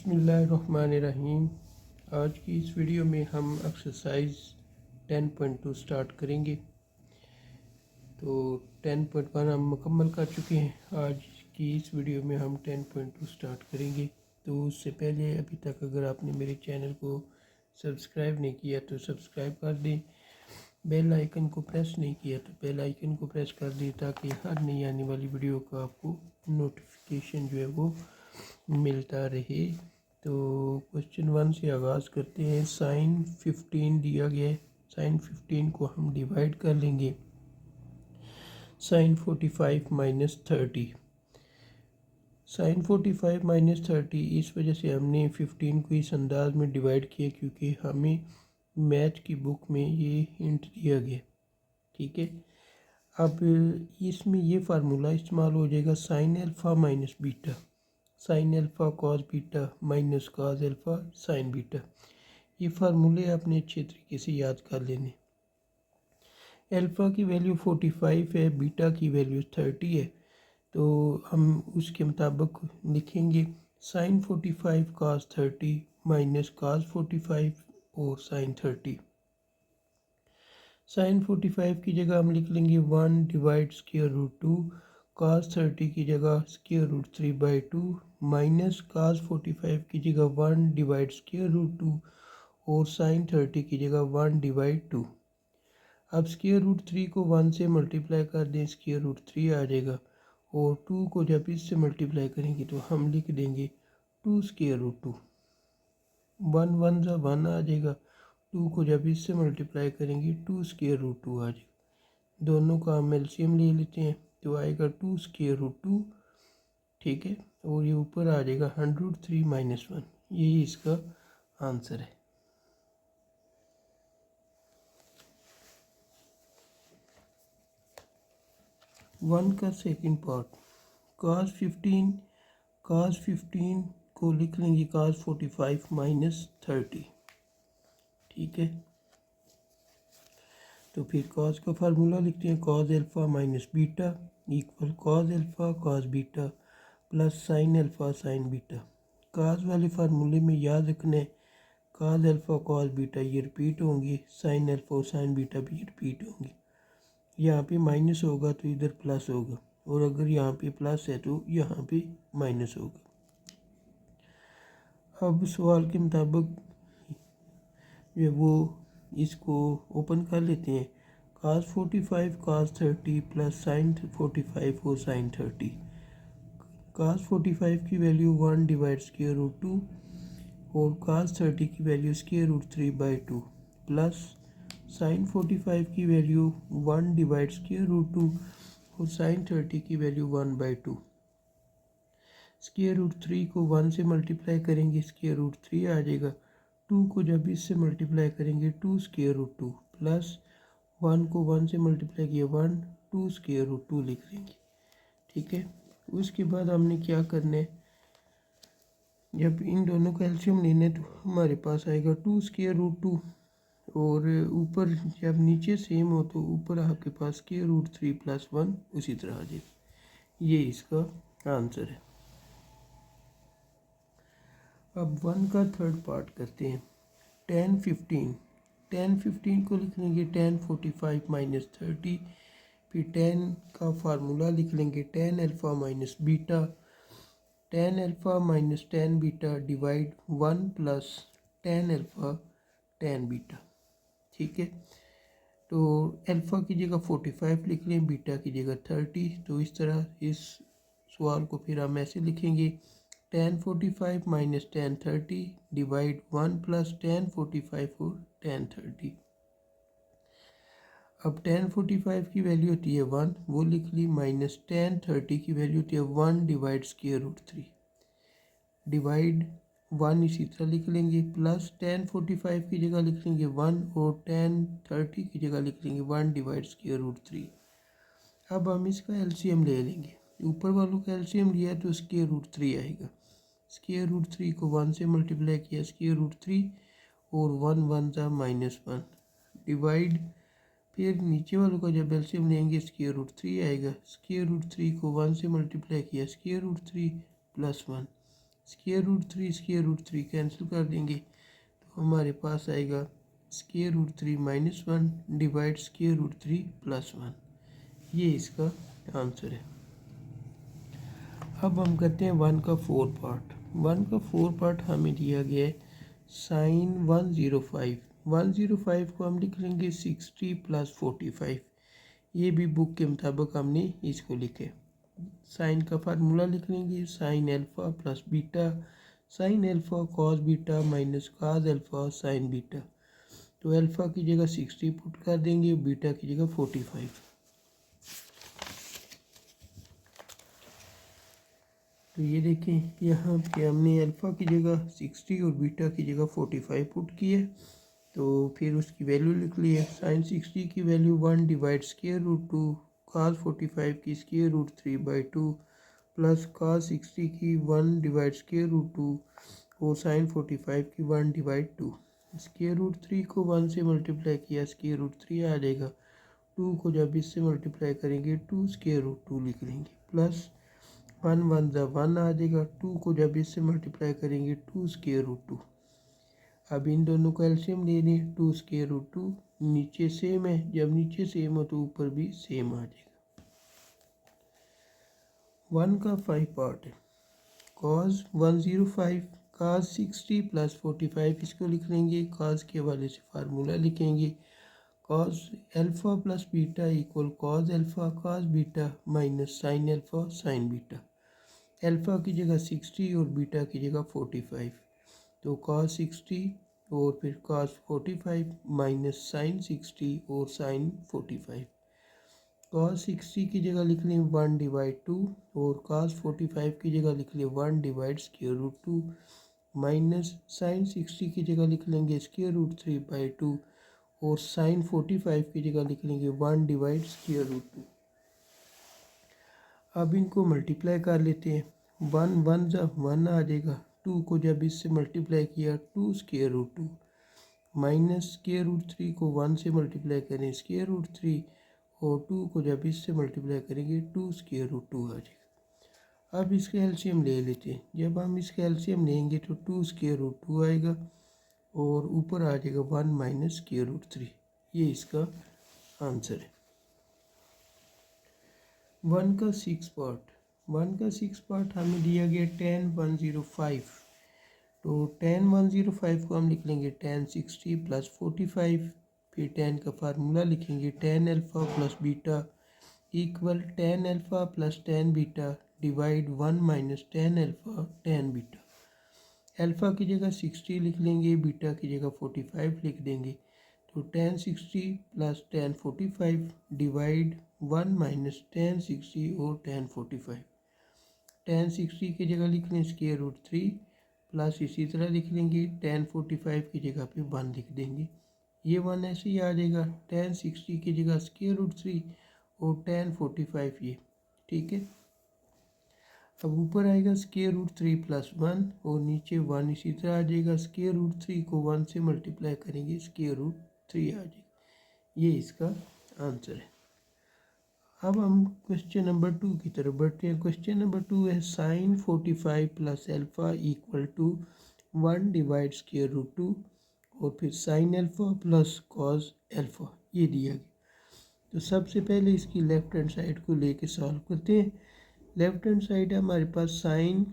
बिस्मिल्लाहिर्रहमानिर्रहीम। आज की इस वीडियो में हम एक्सरसाइज 10.2 स्टार्ट करेंगे। तो 10.1 हम मुकम्मल कर चुके हैं। आज की इस वीडियो में हम 10.2 स्टार्ट करेंगे। तो उससे पहले अभी तक अगर आपने मेरे चैनल को सब्सक्राइब नहीं किया तो सब्सक्राइब कर दें। बेल आइकन को प्रेस नहीं किया तो बेल आइकन को प्रेस कर दें ताकि हर नई आने वाली वीडियो का आपको नोटिफिकेशन जो है वो मिलता रहे। तो क्वेश्चन 1 से आगाज़ करते हैं। साइन 15 दिया गया है। साइन 15 को हम डिवाइड कर लेंगे साइन 45 माइनस 30। साइन 45 माइनस 30 इस वजह से हमने 15 को इस अंदाज में डिवाइड किया क्योंकि हमें मैथ की बुक में ये हिंट दिया गया। ठीक है, अब इसमें ये फार्मूला इस्तेमाल हो जाएगा sine alpha minus beta, sine alpha cos beta minus cos alpha sine beta. ये फार्मूले आपने अच्छे तरीके से याद कर लेने। अल्फ़ा की वैल्यू 45 है, बीटा की वैल्यू 30 है। तो हम उसके मुताबिक लिखेंगे साइन 45 कॉस 30 माइनस कॉस 45 और साइन 30। साइन 45 की जगह हम लिख लेंगे 1 डिवाइड स्क्वायर रूट 2, cos 30 की जगह स्क्वायर रूट 3/2 माइनस cos 45 की जगह 1 डिवाइड स्क्वायर रूट 2 और साइन 30 की जगह 1 डिवाइड 2। अब स्क्वायर रूट 3 को 1 से मल्टीप्लाई कर दें, स्क्वायर रूट 3 आ जाएगा और 2 को जब इससे मल्टीप्लाई करेंगे तो हम लिख देंगे 2 स्क्वायर रूट 2। 1 1 सा 1 आ जाएगा, 2 को जब इससे मल्टीप्लाई करेंगे 2 स्क्वायर रूट 2 आ जाएगा। दोनों का हम एलसीएम ले लेते हैं तो आएगा 2 स्क्वायर रूट 2। ठीक है, और ये ऊपर आ जाएगा 103 माइनस 1। यही इसका आंसर है। वन का सेकंड पार्ट cos 15 को लिख लेंगे cos 45 माइनस 30। ठीक है, तो फिर cos का फार्मूला लिखते हैं cos alpha minus beta equal cos alpha cos beta plus sign alpha sine beta. cos वाले फार्मूले में याद रखना है cos अल्फ़ा cos बीटा ये रिपीट होंगे, साइन अल्फ़ा और साइन बीटा भी रिपीट होंगे। यहाँ पे माइनस होगा तो इधर प्लस होगा, और अगर यहाँ पे प्लस है तो यहाँ पे माइनस होगा। अब सवाल के मुताबिक जो वो इसको ओपन कर लेते हैं। cos 45 cos 30 प्लस साइन 45 और साइन 30। cos 45 की वैल्यू 1 डिवाइड स्क्वायर रूट 2 और cos 30 की value square root 3/2 plus sine 45 की वैल्यू 1 डिवाइड स्क्वायर रूट 2 और साइन 30 की वैल्यू 1/2। स्क्वायर रूट 3 को 1 से मल्टीप्लाई करेंगे, स्क्वायर रूट 3 आ जाएगा। 2 को जब इससे मल्टीप्लाई करेंगे 2 स्क्वायर रूट 2 प्लस 1 को 1 से मल्टीप्लाई किया 1 2 स्क्वायर रूट 2 लिख लेंगे। ठीक है, उसके बाद हमने क्या करना है, जब इन दोनों का एलसीएम लेना है तो हमारे पास आएगा 2 स्क्वायर रूट 2 और ऊपर जब नीचे सेम हो तो ऊपर आपके पास स्क्वायर रूट 3 प्लस 1 उसी तरह आ जाएगा। ये इसका आंसर है। अब 1 का थर्ड पार्ट करते हैं। tan 15 को लिख लेंगे tan 45 माइनस 30। फिर tan का फार्मूला लिख लेंगे tan alpha minus beta, tan alpha minus tan beta divide 1 plus tan alpha tan beta. ठीक है, तो अल्फ़ा की जगह 45 लिख लें, बीटा की जगह 30। तो इस तरह इस सवाल को फिर हम ऐसे लिखेंगे tan 45 minus tan 30 divide 1 plus tan 45 और tan 30। अब tan 45 की वैल्यू होती है 1, वो लिख ली, माइनस tan 30 की वैल्यू होती है 1 डिवाइड स्क्वायर रूट 3 डिवाइड 1 इसी तरह लिख लेंगे, प्लस tan 45 की जगह लिख लेंगे 1 और tan 30 की जगह लिख लेंगे 1 डिवाइड स्क्वायर रूट 3। अब हम इसका एलसीएम ले लेंगे। ऊपर वालों का एलसीएम लिया तो स्क्वायर रूट 3 आएगा। स्क्वायर रूट 3 को 1 से मल्टीप्लाई किया, स्क्वायर रूट 3 और 1 1 सा माइनस 1 डिवाइड, फिर नीचे वालों का जब एलसीएम लेंगे स्क्वायर रूट 3 आएगा। स्क्वायर रूट 3 को 1 से मल्टीप्लाई किया, square root 3 plus 1 square root three cancel कर देंगे तो हमारे पास आएगा square root three minus one divide square root three plus one. ये इसका आंसर है। अब हम करते हैं वन का फोर पार्ट। वन का फोर पार्ट हमें दिया गया है साइन 105। 105 को हम लिख लेंगे 60 प्लस 45। ये भी बुक के मुताबिक हमने इसको लिखे। साइन का फार्मूला लिख लेंगे sign alpha plus beta sign alpha cos beta minus cos alpha sine beta. तो एल्फ़ा की जगह 60 पुट कर देंगे, बीटा की जगह 45। तो ये देखें यहाँ पे हमने अल्फ़ा की जगह 60 और बीटा की जगह 45 पुट की है। तो फिर उसकी वैल्यू लिख ली है। साइन 60 की value 1 divide square root 2 cos 45 की स्क्वायर रूट 3/2 प्लस कॉस 60 की 1 डिवाइड स्क्वायर रूट 2 और साइन 45 की 1 डिवाइड 2। स्क्वायर रूट 3 को 1 से मल्टीप्लाई किया स्क्वायर रूट 3 आ जाएगा। 2 को जब इससे मल्टीप्लाई करेंगे 2 स्क्वायर रूट 2 लिख लेंगे प्लस 1 1 ज़ा 1 आ जाएगा। 2 को जब इससे मल्टीप्लाई करेंगे 2 स्क्वायर रूट 2। अब इन दोनों का एलसीएम ले लें। 2 स्क्वायर रूट 2 नीचे सेम है, जब नीचे सेम हो तो ऊपर भी सेम आ जाएगा। 1 का 5 पार्ट है। कॉस 105 कॉस 60 प्लस 45 इसको लिख लेंगे। कॉस के हवाले से फार्मूला लिखेंगे cos alpha plus beta equal cos alpha cos beta minus sign alpha sine beta. Alpha की जगह 60 और बीटा की जगह 45। तो कॉस 60 और फिर कॉस 45 माइनस साइन 60 और साइन 45। कॉस 60 की जगह लिख लें 1 डिवाइड 2 और कॉस 45 की जगह लिख लें 1 divide square root 2 minus sine 60 की जगह लिख लेंगे स्क्वायर रूट 3/2 और साइन 45 की जगह लिख लेंगे 1 डिवाइड स्क्वायर रूट 2। अब इनको मल्टीप्लाई कर लेते हैं। 1 1 ज़ा 1 आ जाएगा। 2 को जब इससे मल्टीप्लाई किया 2 square root 2 minus square root 3 को 1 से मल्टीप्लाई करें स्क्वायर रूट 3 और 2 को जब इससे मल्टीप्लाई करेंगे 2 स्क्वायर रूट 2 आ जाएगा। अब इसका एलसीएम ले लेते हैं। जब हम इसका एलसीएम लेंगे तो 2 स्क्वायर रूट 2 आएगा और ऊपर आ जाएगा 1 माइनस स्क्वायर रूट 3। ये इसका आंसर है। 1 का 6 पार्ट। 1 का 6 पार्ट हमें दिया गया tan 105। तो tan 105 को हम लिख लेंगे tan 60 प्लस 45। फिर tan का फार्मूला लिखेंगे tan alpha plus beta equal tan alpha plus tan beta divide 1 minus tan alpha tan beta. Alpha की जगह 60 लिख लेंगे, बीटा की जगह 45 लिख देंगे। तो tan 60 plus tan 45 divide 1 minus tan 60 और tan 45। tan 60 की जगह लिख लें स्क्वायर रूट 3 प्लस इसी तरह लिख लेंगे tan 45 की जगह पे 1 लिख देंगे। ये 1 ऐसे ही आ जाएगा। tan 60 की जगह स्क्वायर रूट 3 और tan 45 ये, ठीक है। अब ऊपर आएगा स्क्वायर रूट 3 प्लस 1 और नीचे 1 इसी तरह आ जाएगा। स्क्वायर रूट 3 को 1 से मल्टीप्लाई करेंगे स्क्वायर रूट 3 आ जाएगा। ये इसका आंसर है। अब हम क्वेश्चन नंबर 2 की तरफ बढ़ते हैं। क्वेश्चन नंबर 2 है sine 45 plus alpha equal to 1 divide square root 2 और फिर sine alpha plus cos alpha ये दिया गया। तो सबसे पहले इसकी लेफ़्ट हैंड साइड को लेके सॉल्व करते हैं। लेफ़्ट हैंड साइड है हमारे पास साइन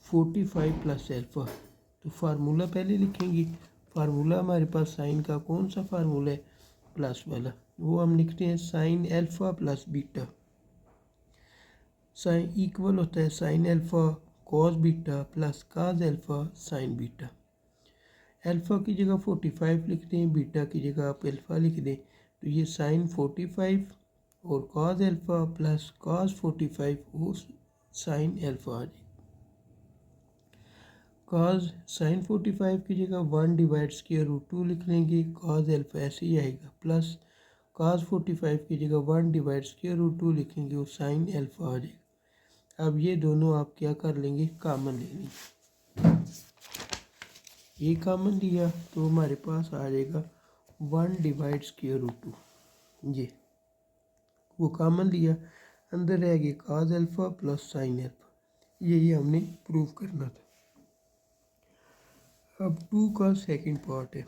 45 प्लस एल्फ़ा। तो फार्मूला पहले लिखेंगे। फार्मूला हमारे पास साइन का कौन सा फार्मूला है? प्लस वाला। वो हम लिखते हैं sine alpha plus beta. Sine equal होता है sine alpha cos beta plus cos alpha sine beta. Alpha की जगह 45 लिखते हैं, बीटा की जगह आप एल्फ़ा लिख दें। तो ये साइन 45 और कॉस एल्फ़ा प्लस कॉस 45 और साइन एल्फ़ा आ जाए। कॉस साइन 45 की जगह 1 डिवाइड स्क्वायर रूट 2 लिख लेंगे। कॉस एल्फ़ा ऐसे ही आएगा प्लस कॉस 45 की जगह 1 डिवाइड स्क्वायर रूट 2 लिखेंगे और साइन एल्फ़ा आ जाएगा। अब ये दोनों आप क्या कर लेंगे? कॉमन ले लेंगे। ये कॉमन लिया तो हमारे पास आ जाएगा 1 डिवाइड स्क्वायर रूट 2। ये वो कॉमन लिया, अंदर रह गया cos alpha plus sine alpha. यही हमने प्रूव करना था। अब 2 का सेकंड पार्ट है,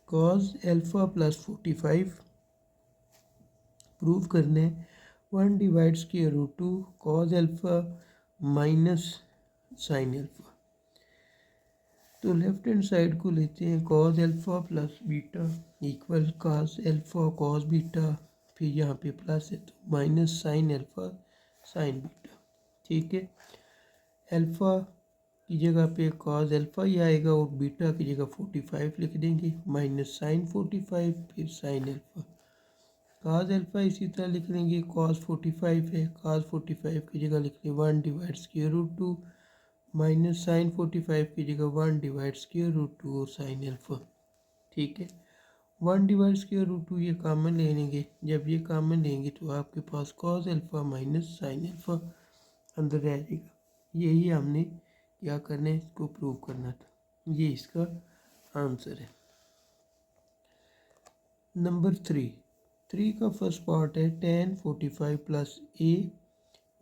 कॉज अल्फ़ा प्लस 45 प्रूव करने 1 divide square root 2 cos alpha minus sine alpha. तो लेफ्ट हैंड साइड को लेते हैं, cos alpha plus beta equal cos alpha cos beta, फिर यहाँ पे प्लस है तो minus sine alpha sine beta. ठीक है, अल्फ़ा की जगह पे कॉज अल्फ़ा ही आएगा और बीटा की जगह 45 लिख देंगे, माइनस साइन 45 फिर साइन अल्फ़ा। कॉज अल्फ़ा इसी तरह लिख लेंगे, कॉज 45 है, कॉज 45 की जगह लिख लें 1 divide square root 2 minus sine 45 की जगह 1 डिवाइड स्क्वायर रूट 2 और साइन अल्फ़ा। ठीक है, 1 डिवाइड स्क्वायर रूट 2 ये कॉमन ले लेंगे, जब ये कॉमन लेंगे तो आपके पास cos alpha minus sine alpha अंदर रह जाएगा। यही हमने क्या करना है, इसको प्रूव करना था, ये इसका आंसर है। नंबर 3 का फर्स्ट पार्ट है tan 45 plus A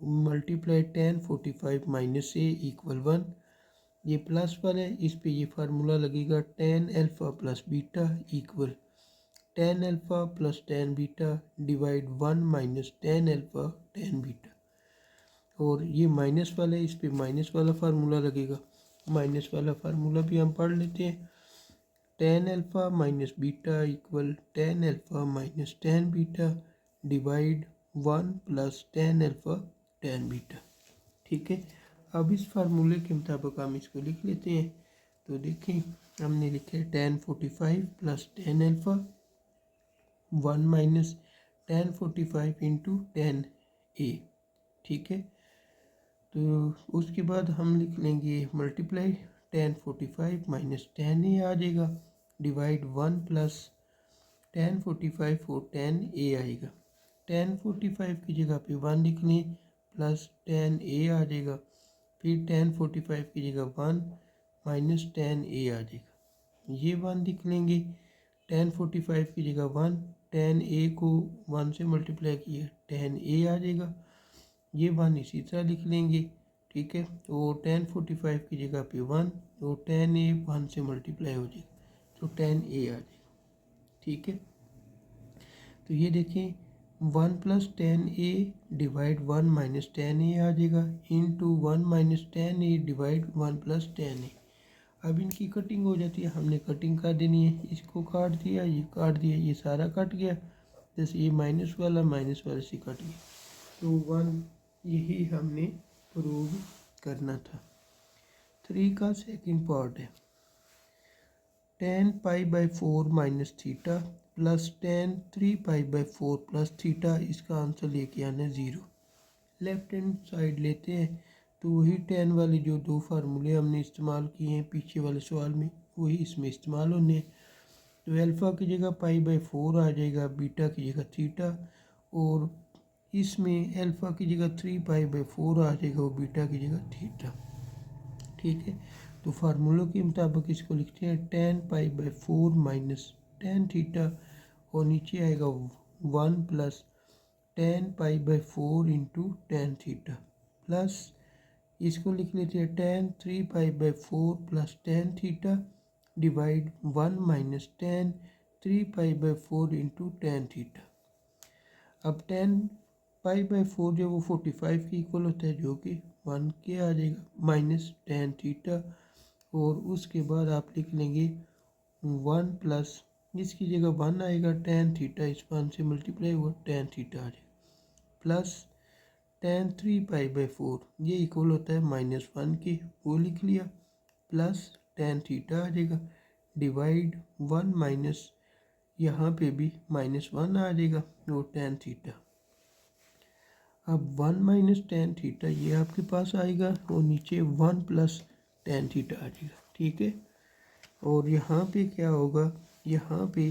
multiply tan 45 minus A equal 1। ये प्लस वाला है, इस पे ये फार्मूला लगेगा tan alpha plus beta equal tan alpha plus tan beta divide 1 minus tan alpha tan beta. और ये माइनस वाला है, इस पे माइनस वाला फार्मूला लगेगा। माइनस वाला फार्मूला भी हम पढ़ लेते हैं, tan alpha minus beta equal tan alpha minus tan beta divide 1 plus tan alpha tan beta. ठीक है, अब इस फार्मूले के मुताबिक हम इसको लिख लेते हैं। तो देखें, हमने लिखे tan 45 plus tan alpha 1 minus tan 45 into tan ए। ठीक है, तो उसके बाद हम लिख लेंगे मल्टीप्लाई tan 45 माइनस tan ए आ जाएगा डिवाइड 1 प्लस tan 45 और tan ए आएगा। tan 45 की जगह पे 1 लिख लें प्लस tan ए आ जाएगा, फिर tan 45 की जगह 1 माइनस tan ए आ जाएगा। ये 1 लिख लेंगे, tan 45 की जगह 1, tan ए को 1 से मल्टीप्लाई किया tan ए आ जाएगा। ये 1 इसी तरह लिख लेंगे। ठीक है, और tan 45 की जगह पे 1 और tan ए 1 से मल्टीप्लाई हो जाएगा तो tan ए आ जाएगा। ठीक है, तो ये देखें 1 प्लस tan ए डिवाइड 1 माइनस tan ए आ जाएगा इंटू 1 माइनस tan ए डिवाइड 1 प्लस tan ए। अब इनकी कटिंग हो जाती है, हमने कटिंग कर देनी है, इसको काट दिया, ये काट दिया, ये सारा कट गया, जैसे ये माइनस वाला से कट गया। तो 1 यही हमने प्रूव करना था। 3 का सेकंड पार्ट है tan pi by 4 minus theta plus tan 3 pi by 4 plus theta. इसका आंसर लेके आना है 0। लेफ्ट हैंड साइड लेते हैं तो वही tan वाले जो 2 फार्मूले हमने इस्तेमाल किए हैं पीछे वाले सवाल में, वही इसमें इस्तेमाल होने हैं। तो अल्फ़ा की जगह पाई बाई 4 आ जाएगा, बीटा की जगह थीटा, और इसमें अल्फ़ा की जगह 3 पाई बाई 4 आ जाएगा और बीटा की जगह थीटा। ठीक है, तो फार्मूलों के मुताबिक इसको लिखते हैं tan pi by 4 minus tan theta, और नीचे आएगा 1 plus tan pi by 4 into tan theta, plus इसको लिख लेते हैं tan 3 pi by 4 plus tan theta divide 1 minus tan 3 pi by 4 into tan theta. अब tan पाई बाई 4 जो वो 45 के इक्वल होता है, जो कि 1 के आ जाएगा, माइनस tan थीटा, और उसके बाद आप लिख लेंगे 1 प्लस इसकी जगह 1 आएगा, tan थीटा इस 1 से मल्टीप्लाई हुआ tan थीटा आ जाएगा, प्लस tan 3 पाई बाई 4 ये इक्वल होता है -1 के, वो लिख लिया, प्लस tan थीटा आ जाएगा डिवाइड 1 माइनस यहाँ पे भी -1 आ जाएगा और tan थीटा। अब 1 माइनस tan थीटा ये आपके पास आएगा और नीचे 1 प्लस tan थीटा आ जाएगा। ठीक है, और यहाँ पे क्या होगा, यहाँ पे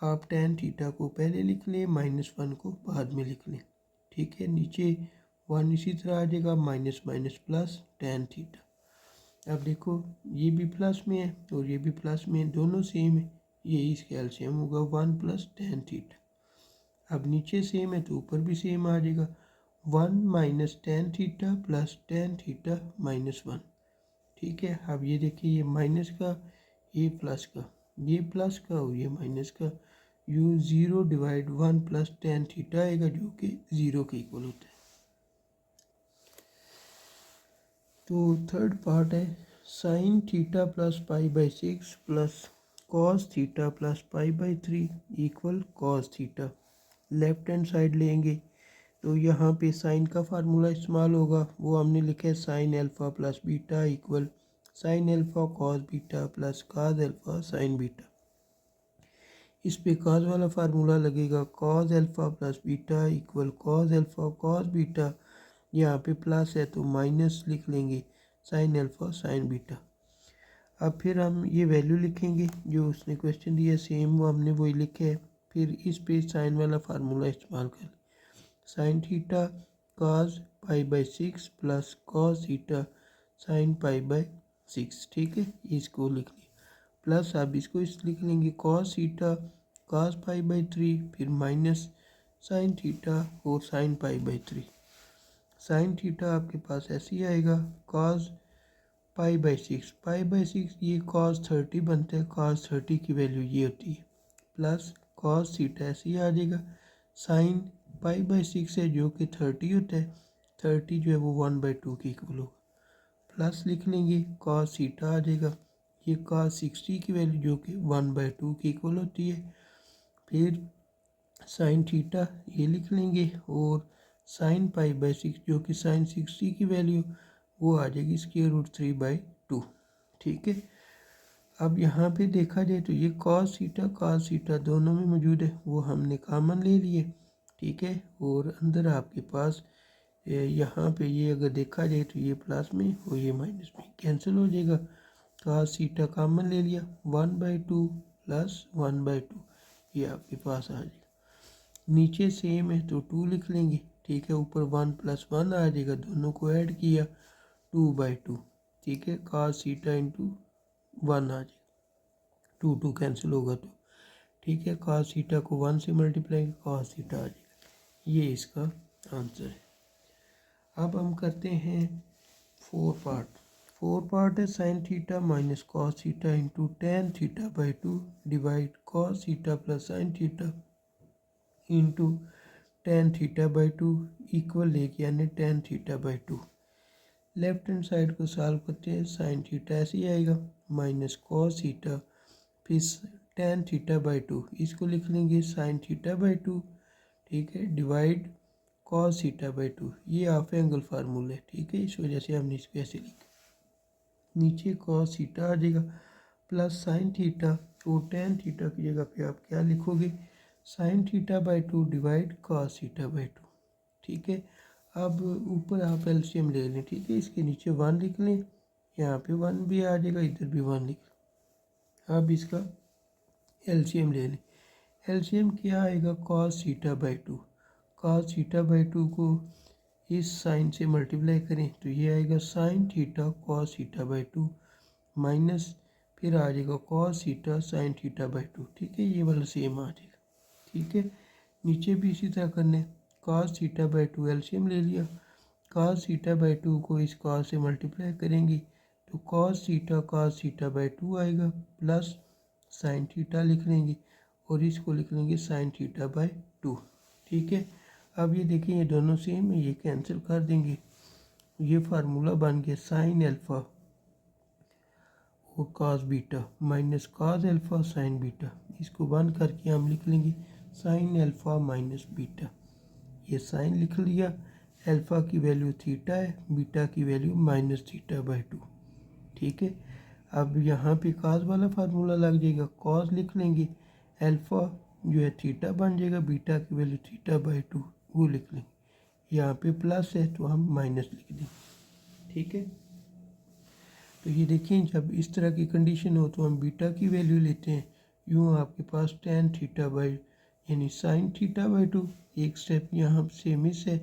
आप tan थीटा को पहले लिख लें, -1 को बाद में लिख लें। ठीक है, नीचे 1 इसी तरह आ जाएगा, minus minus plus tan theta. अब देखो ये भी प्लस में है और ये भी प्लस में है, दोनों सेम है, ये इसका एलसीएम होगा 1 प्लस tan थीटा। अब नीचे सेम है तो ऊपर भी सेम आ जाएगा, 1 minus tan theta plus tan theta minus 1। ठीक है, अब ये देखिए ये माइनस का, ये प्लस का, ये प्लस का और ये माइनस का, you 0 divide 1 plus tan theta आएगा जो कि 0 के इक्वल होता है। तो थर्ड पार्ट है sign theta plus pi by 6 plus cos theta plus pi by 3 equal cos theta. Left hand side लेंगे तो यहाँ पे साइन का फार्मूला इस्तेमाल होगा, वो हमने लिखा है sine alpha plus beta equal sign alpha cos beta plus cos alpha sine beta. इस पे कॉस वाला फार्मूला लगेगा, cos alpha plus beta equal cos alpha cos beta, यहाँ पे प्लस है तो माइनस लिख लेंगे साइन अल्फ़ा साइन बीटा। अब फिर हम ये वैल्यू लिखेंगे जो उसने क्वेश्चन दिया सेम वो हमने वही लिखे है। फिर इस पे साइन वाला फार्मूला इस्तेमाल कर sign theta cos pi by 6 plus cos theta sine pi by 6। ठीक है, इसको लिख लिया प्लस अब इसको इस लिख लेंगे cos theta cos pi by 3 फिर माइनस साइन थीटा और sine pi by 3। Sine theta आपके पास ऐसे ही आएगा cos pi by 6, pi by 6 ये कॉस 30 बनता है, कॉस 30 की वैल्यू ये होती है प्लस कॉस थीटा ऐसे ही आ जाएगा साइन पाई बाई 6 है जो कि 30 होता है, 30 जो है वो 1/2 के इक्वल होगा प्लस लिख लेंगे कॉस थीटा आ जाएगा, ये कॉस 60 की वैल्यू जो कि 1/2 की इक्वल होती है। फिर साइन थीटा ये लिख लेंगे और साइन पाई बाई 6 जो कि साइन 60 की वैल्यू वो आ जाएगी √3/2। ठीक है, अब यहाँ पे देखा जाए तो ये कॉस थीटा दोनों में मौजूद है, वो हमने कॉमन ले लिए। ठीक है, और अंदर आपके पास यहाँ पे ये अगर देखा जाए तो ये प्लस में और ये माइनस में कैंसिल हो जाएगा, कॉस थीटा कॉमन ले लिया 1/2 प्लस 1/2 ये आपके पास आ जाएगा। नीचे सेम है तो 2 लिख लेंगे। ठीक है, ऊपर 1 + 1 आ जाएगा, दोनों को ऐड किया 2/2। ठीक है, cos थीटा इंटू 1 आ जाएगा, 2 कैंसिल होगा तो। ठीक है, cos थीटा को 1 से मल्टीप्लाई cos थीटा आ जाएगा, ये इसका आंसर है। अब हम करते हैं 4 पार्ट है sign theta minus cos theta into tan theta by 2 divide cos theta plus sine theta into tan theta by 2 equal लेके यानी tan theta by 2। Left hand side को सॉल्व करते हैं, साइन थीटा ऐसे ही आएगा माइनस कॉस थीटा फिर tan theta by 2, इसको लिख लेंगे साइन थीटा बाई 2। ठीक है, डिवाइड कॉस थीटा बाई 2, ये हाफ एंगल फार्मूला है। ठीक है, इस वजह से हमने इसको ऐसे लिखा, नीचे कॉस थीटा आ जाएगा प्लस साइन थीटा और टेन थीटा की जगह पे आप क्या लिखोगे sine theta by 2 divide cos theta by 2। ठीक है, अब ऊपर आप एलसीएम ले लें। ठीक है, इसके नीचे 1 लिख लें, यहाँ पे 1 भी आ जाएगा, इधर भी 1 लिख लें। अब इसका एलसीएम ले लें, एलसीएम क्या आएगा cos theta by 2, cos theta by 2 को इस साइन से मल्टीप्लाई करें तो ये आएगा sign theta cos theta by 2 minus फिर आ जाएगा cos theta sine theta by 2। ठीक है, ये वाला सेम आ जाएगा। ठीक है, नीचे भी इसी तरह करने, cos थीटा बाई 2 एलसीएम ले लिया, cos थीटा बाई 2 को इस cos से मल्टीप्लाई करेंगे तो cos थीटा बाई 2 आएगा प्लस साइन थीटा लिख लेंगे और इसको लिख लेंगे साइन थीटा बाई 2। ठीक है, अब ये देखिए ये दोनों सेम है, ये कैंसिल कर देंगे, ये फार्मूला बन गया साइन अल्फ़ा और cos beta minus cos alpha sine beta, इसको बंद करके हम लिख लेंगे साइन अल्फ़ा माइनस बीटा। ये साइन लिख लिया, अल्फ़ा की वैल्यू थीटा है, बीटा की वैल्यू माइनस थीटा बाई 2। ठीक है, अब यहाँ पे cos वाला फार्मूला लग जाएगा, cos लिख लेंगे, अल्फ़ा जो है थीटा बन जाएगा, बीटा की वैल्यू थीटा बाई 2 वो लिख लेंगे, यहाँ पे प्लस है तो हम माइनस लिख देंगे। ठीक है, तो ये देखिए जब इस तरह की कंडीशन हो तो हम बीटा की वैल्यू लेते हैं, यूँ आपके पास टेन थीटा बाई यानी साइन थीटा बाई 2, एक स्टेप यहाँ से मिस है,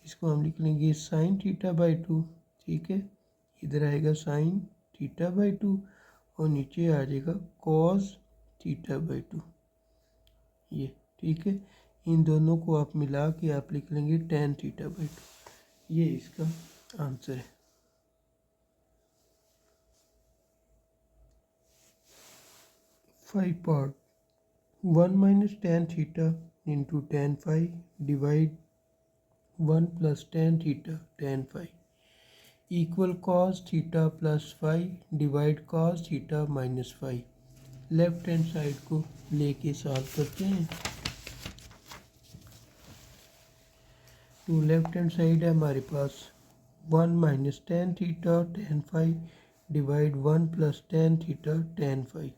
इसको हम लिख लेंगे साइन थीटा बाई 2। ठीक है, इधर आएगा साइन थीटा बाई 2 और नीचे आ जाएगा कॉस थीटा बाई 2 ये। ठीक है, इन दोनों को आप मिला के आप लिख लेंगे tan θ/2। ये इसका आंसर है। 5 part 1 minus tan theta into tan phi divide 1 plus tan theta tan phi equal cos theta plus phi divide cos theta minus phi। Left hand side को लेके सॉल्व करते हैं। तो लेफ्ट हैंड साइड है हमारे पास 1 minus tan theta tan phi divide 1 plus tan theta tan phi।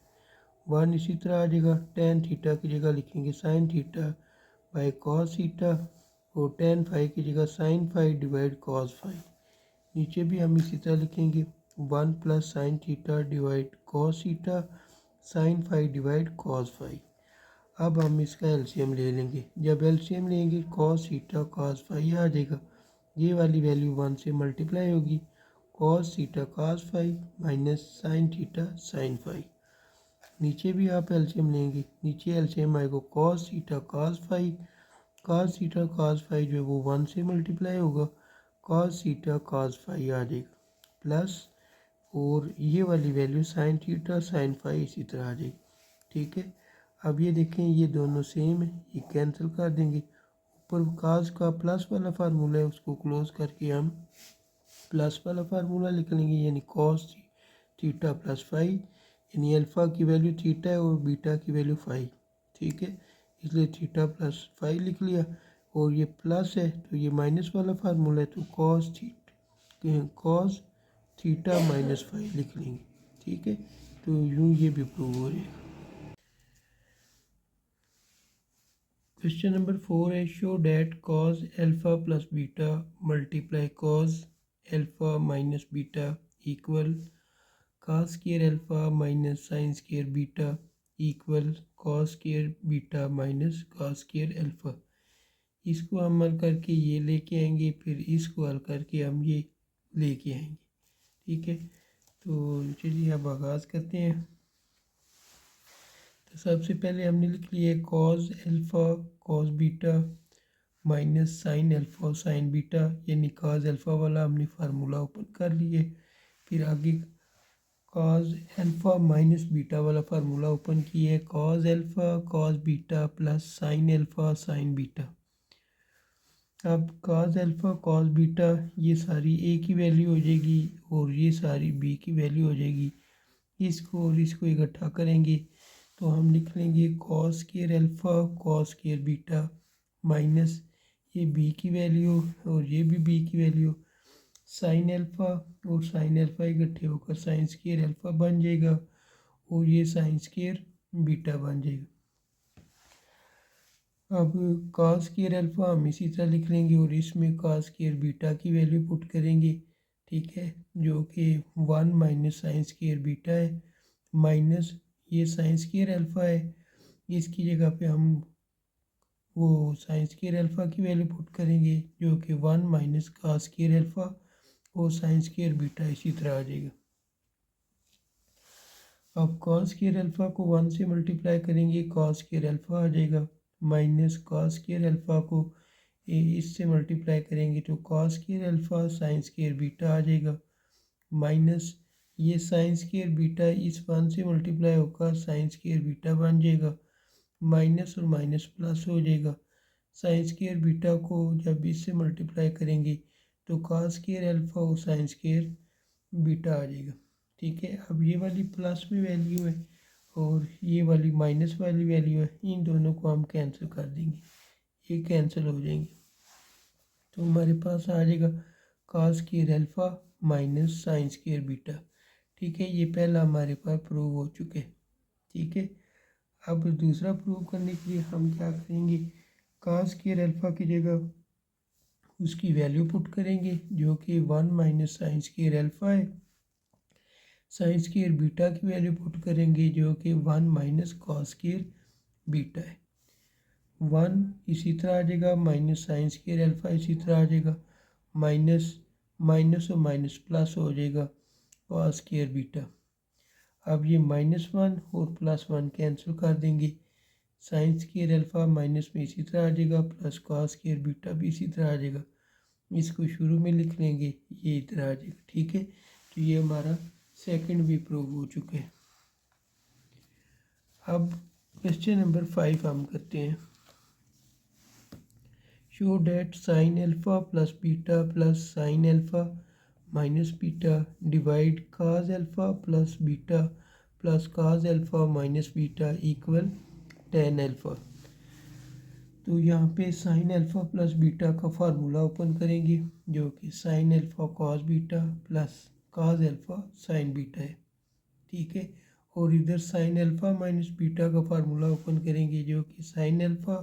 1 इसी तरह आ जाएगा, tan थीटा की जगह लिखेंगे sin theta by cos theta और tan phi की जगह sin phi divide cos phi। नीचे भी हम इसी तरह लिखेंगे 1 plus sin theta divide cos theta sin phi divide cos phi। अब हम इसका एलसीएम ले लेंगे। जब एलसीएम लेंगे cos थीटा cos phi आ जाएगा। ये वाली वैल्यू 1 से मल्टीप्लाई होगी, cos theta cos phi minus sin theta sin phi। नीचे भी आप एलसीएम लेंगे, नीचे एलसीएम आएगा cos theta cos phi, cos theta cos phi जो है वो 1 से मल्टीप्लाई होगा, cos थीटा cos phi आ जाएगा प्लस, और ये वाली value sin theta sin phi इसी तरह आ जाएगी। ठीक है, अब ये देखें ये दोनों सेम है, ये कैंसिल कर देंगे। ऊपर cos का प्लस वाला फार्मूला है, उसको क्लोज करके हम प्लस वाला फार्मूला लिख लेंगे, यानी cos थीटा प्लस फाई, यानी अल्फ़ा की वैल्यू थीटा है और बीटा की वैल्यू फाई। ठीक है, इसलिए थीटा प्लस फाई लिख लिया, और ये प्लस है तो ये माइनस वाला फार्मूला है, तो cos थीटा माइनस फाई लिख लेंगे। ठीक है, तो यूँ ये भी प्रूव हो जाएगा। क्वेश्चन नंबर 4 है, show that cos alpha plus beta multiply cos alpha minus beta equal cos square alpha minus sine square beta equal cos square beta minus cos square alpha. इसको हम हल करके ये लेके आएंगे, फिर इसको हल करके हम ये लेके आएंगे। ठीक है, तो चलिए अब आगाज़ करते हैं। तो सबसे पहले हमने लिख लिया cos alpha cos beta minus sine alpha sine beta, यानी cos अल्फ़ा वाला हमने फार्मूला ओपन कर लिए। फिर आगे cos अल्फ़ा माइनस बीटा वाला फार्मूला ओपन किए, cos alpha cos beta plus sign alpha sine beta. अब cos अल्फ़ा cos बीटा ये सारी a की वैल्यू हो जाएगी और ये सारी b की वैल्यू हो जाएगी। इसको और इसको इकट्ठा करेंगे तो हम लिख लेंगे cos square alpha cos square beta minus ये b की वैल्यू और ये भी b की वैल्यू, साइन अल्फ़ा और साइन अल्फ़ा इकट्ठे होकर साइन स्क्वायर अल्फ़ा बन जाएगा और ये साइन स्क्वायर बीटा बन जाएगा। अब cos स्क्वायर अल्फ़ा हम इसी तरह लिख लेंगे और इसमें cos स्क्वायर बीटा की वैल्यू पुट करेंगे। ठीक है, जो कि 1 माइनस साइन स्क्वायर बीटा है माइनस ये साइन स्क्वायर अल्फ़ा है, इसकी जगह पे हम वो साइन स्क्वायर अल्फ़ा की वैल्यू पुट करेंगे जो कि 1 माइनस cos स्क्वायर अल्फ़ा और साइन स्क्वायर बीटा इसी तरह आ जाएगा। अब cos स्क्वायर अल्फ़ा को 1 से मल्टीप्लाई करेंगे, cos स्क्वायर अल्फ़ा आ जाएगा माइनस cos स्क्वायर अल्फ़ा को इससे मल्टीप्लाई करेंगे तो cos square alpha sine square beta आ जाएगा माइनस ये साइन स्क्वायर बीटा इस 1 से मल्टीप्लाई होकर साइन स्क्वायर बीटा बन जाएगा, माइनस और माइनस प्लस हो जाएगा। साइन स्क्वायर बीटा को जब इससे मल्टीप्लाई करेंगे तो cos स्क्वायर अल्फ़ा और साइन स्क्वायर बीटा आ जाएगा। ठीक है, अब ये वाली प्लस में वैल्यू है और ये वाली माइनस वाली वैल्यू है, इन दोनों को हम कैंसिल कर देंगे, ये कैंसिल हो जाएंगे। तो हमारे पास आ जाएगा cos square alpha minus sine square beta. ठीक है, ये पहला हमारे पास प्रूव हो चुके। ठीक है, अब दूसरा प्रूव करने के लिए हम क्या करेंगे, cos स्क्वायर अल्फ़ा की जगह उसकी वैल्यू पुट करेंगे जो कि 1 माइनस साइन स्क्वायर अल्फ़ा है, साइन स्क्वायर बीटा की वैल्यू पुट करेंगे जो कि 1 माइनस cos स्क्वायर बीटा है। 1 इसी तरह आ जाएगा माइनस साइन स्क्वायर अल्फ़ा इसी तरह आ जाएगा, माइनस माइनस और माइनस प्लस हो जाएगा cos स्क्वायर बीटा। अब ये -1 और +1 कैंसिल कर देंगे, साइन स्क्वायर अल्फ़ा माइनस में इसी तरह आ जाएगा, प्लस कॉस स्क्वायर बीटा भी इसी तरह आ जाएगा। इसको शुरू में लिख लेंगे, ये इधर आ जाएगा। ठीक है, तो ये हमारा सेकंड भी प्रूव हो चुका है। अब क्वेश्चन नंबर 5 हम करते हैं। Show that sign alpha plus beta plus sine alpha minus beta divide cause alpha plus beta plus cause alpha minus beta equal tan alpha. तो यहाँ पे साइन अल्फ़ा प्लस बीटा का फार्मूला ओपन करेंगे, जो कि sign alpha cos beta plus काज alpha sine beta है। ठीक है, और इधर साइन अल्फ़ा माइनस बीटा का फार्मूला ओपन करेंगे, जो कि sign alpha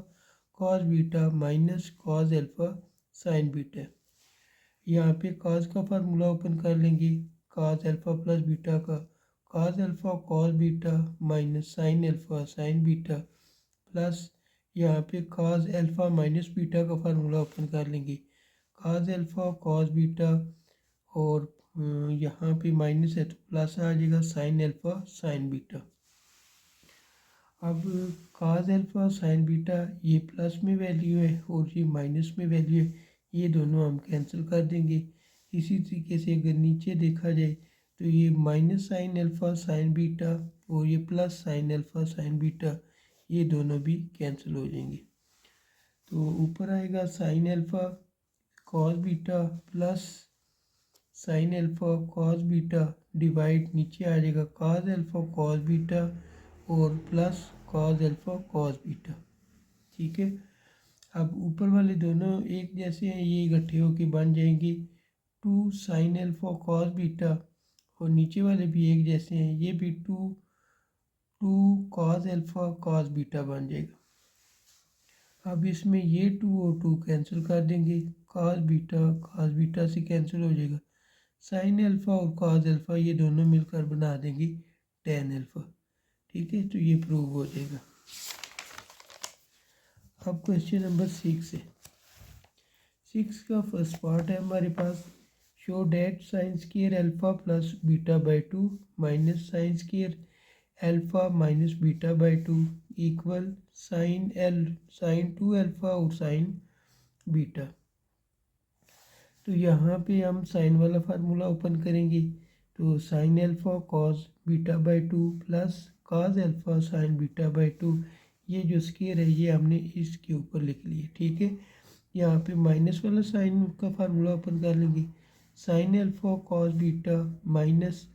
cos beta minus cos alpha sine beta. यहाँ पे कॉस का फार्मूला ओपन कर लेंगे, कॉस अल्फ़ा प्लस बीटा का cos alpha cos beta minus sine alpha sine beta plus यहाँ पे कॉस अल्फ़ा माइनस बीटा का फार्मूला ओपन कर लेंगे, कॉस अल्फ़ा कॉस बीटा और यहाँ पे माइनस है तो प्लस आ जाएगा साइन अल्फ़ा साइन बीटा। अब काज अल्फ़ा साइन बीटा ये प्लस में वैल्यू है और ये माइनस में वैल्यू है, ये दोनों हम कैंसिल कर देंगे। इसी तरीके से अगर नीचे देखा जाए तो ये minus sine alpha sine beta और ये plus sign alpha sine beta, ये दोनों भी कैंसिल हो जाएंगे। तो ऊपर आएगा sign alpha cos beta plus sign alpha cos beta divide नीचे आ जाएगा कॉस अल्फ़ा कॉस बीटा और plus cos alpha cos beta. ठीक है, अब ऊपर वाले दोनों एक जैसे हैं, ये इकट्ठे होके बन जाएंगे two sine alpha cos beta, और नीचे वाले भी एक जैसे हैं, ये भी two cos alpha cos beta बन जाएगा। अब इसमें ये टू और टू कैंसिल कर देंगे, कॉस बीटा से कैंसिल हो जाएगा, साइन अल्फ़ा और कॉस अल्फ़ा ये दोनों मिलकर बना देंगे टेन अल्फ़ा। ठीक है, तो ये प्रूव हो जाएगा। अब क्वेश्चन नंबर 6 है। 6 का फर्स्ट पार्ट है हमारे पास, show that sine square alpha plus beta by two minus sine square alpha minus beta by two equal sine two alpha और साइन बीटा। तो यहाँ पे हम साइन वाला फार्मूला ओपन करेंगे, तो sign alpha cos beta by two plus cos alpha sine beta by to, ये जो स्क्वायर है ये हमने इसके ऊपर लिख लिया। ठीक है, यहाँ पे माइनस वाला साइन का फार्मूला ओपन कर लेंगे, sign alpha cos beta minus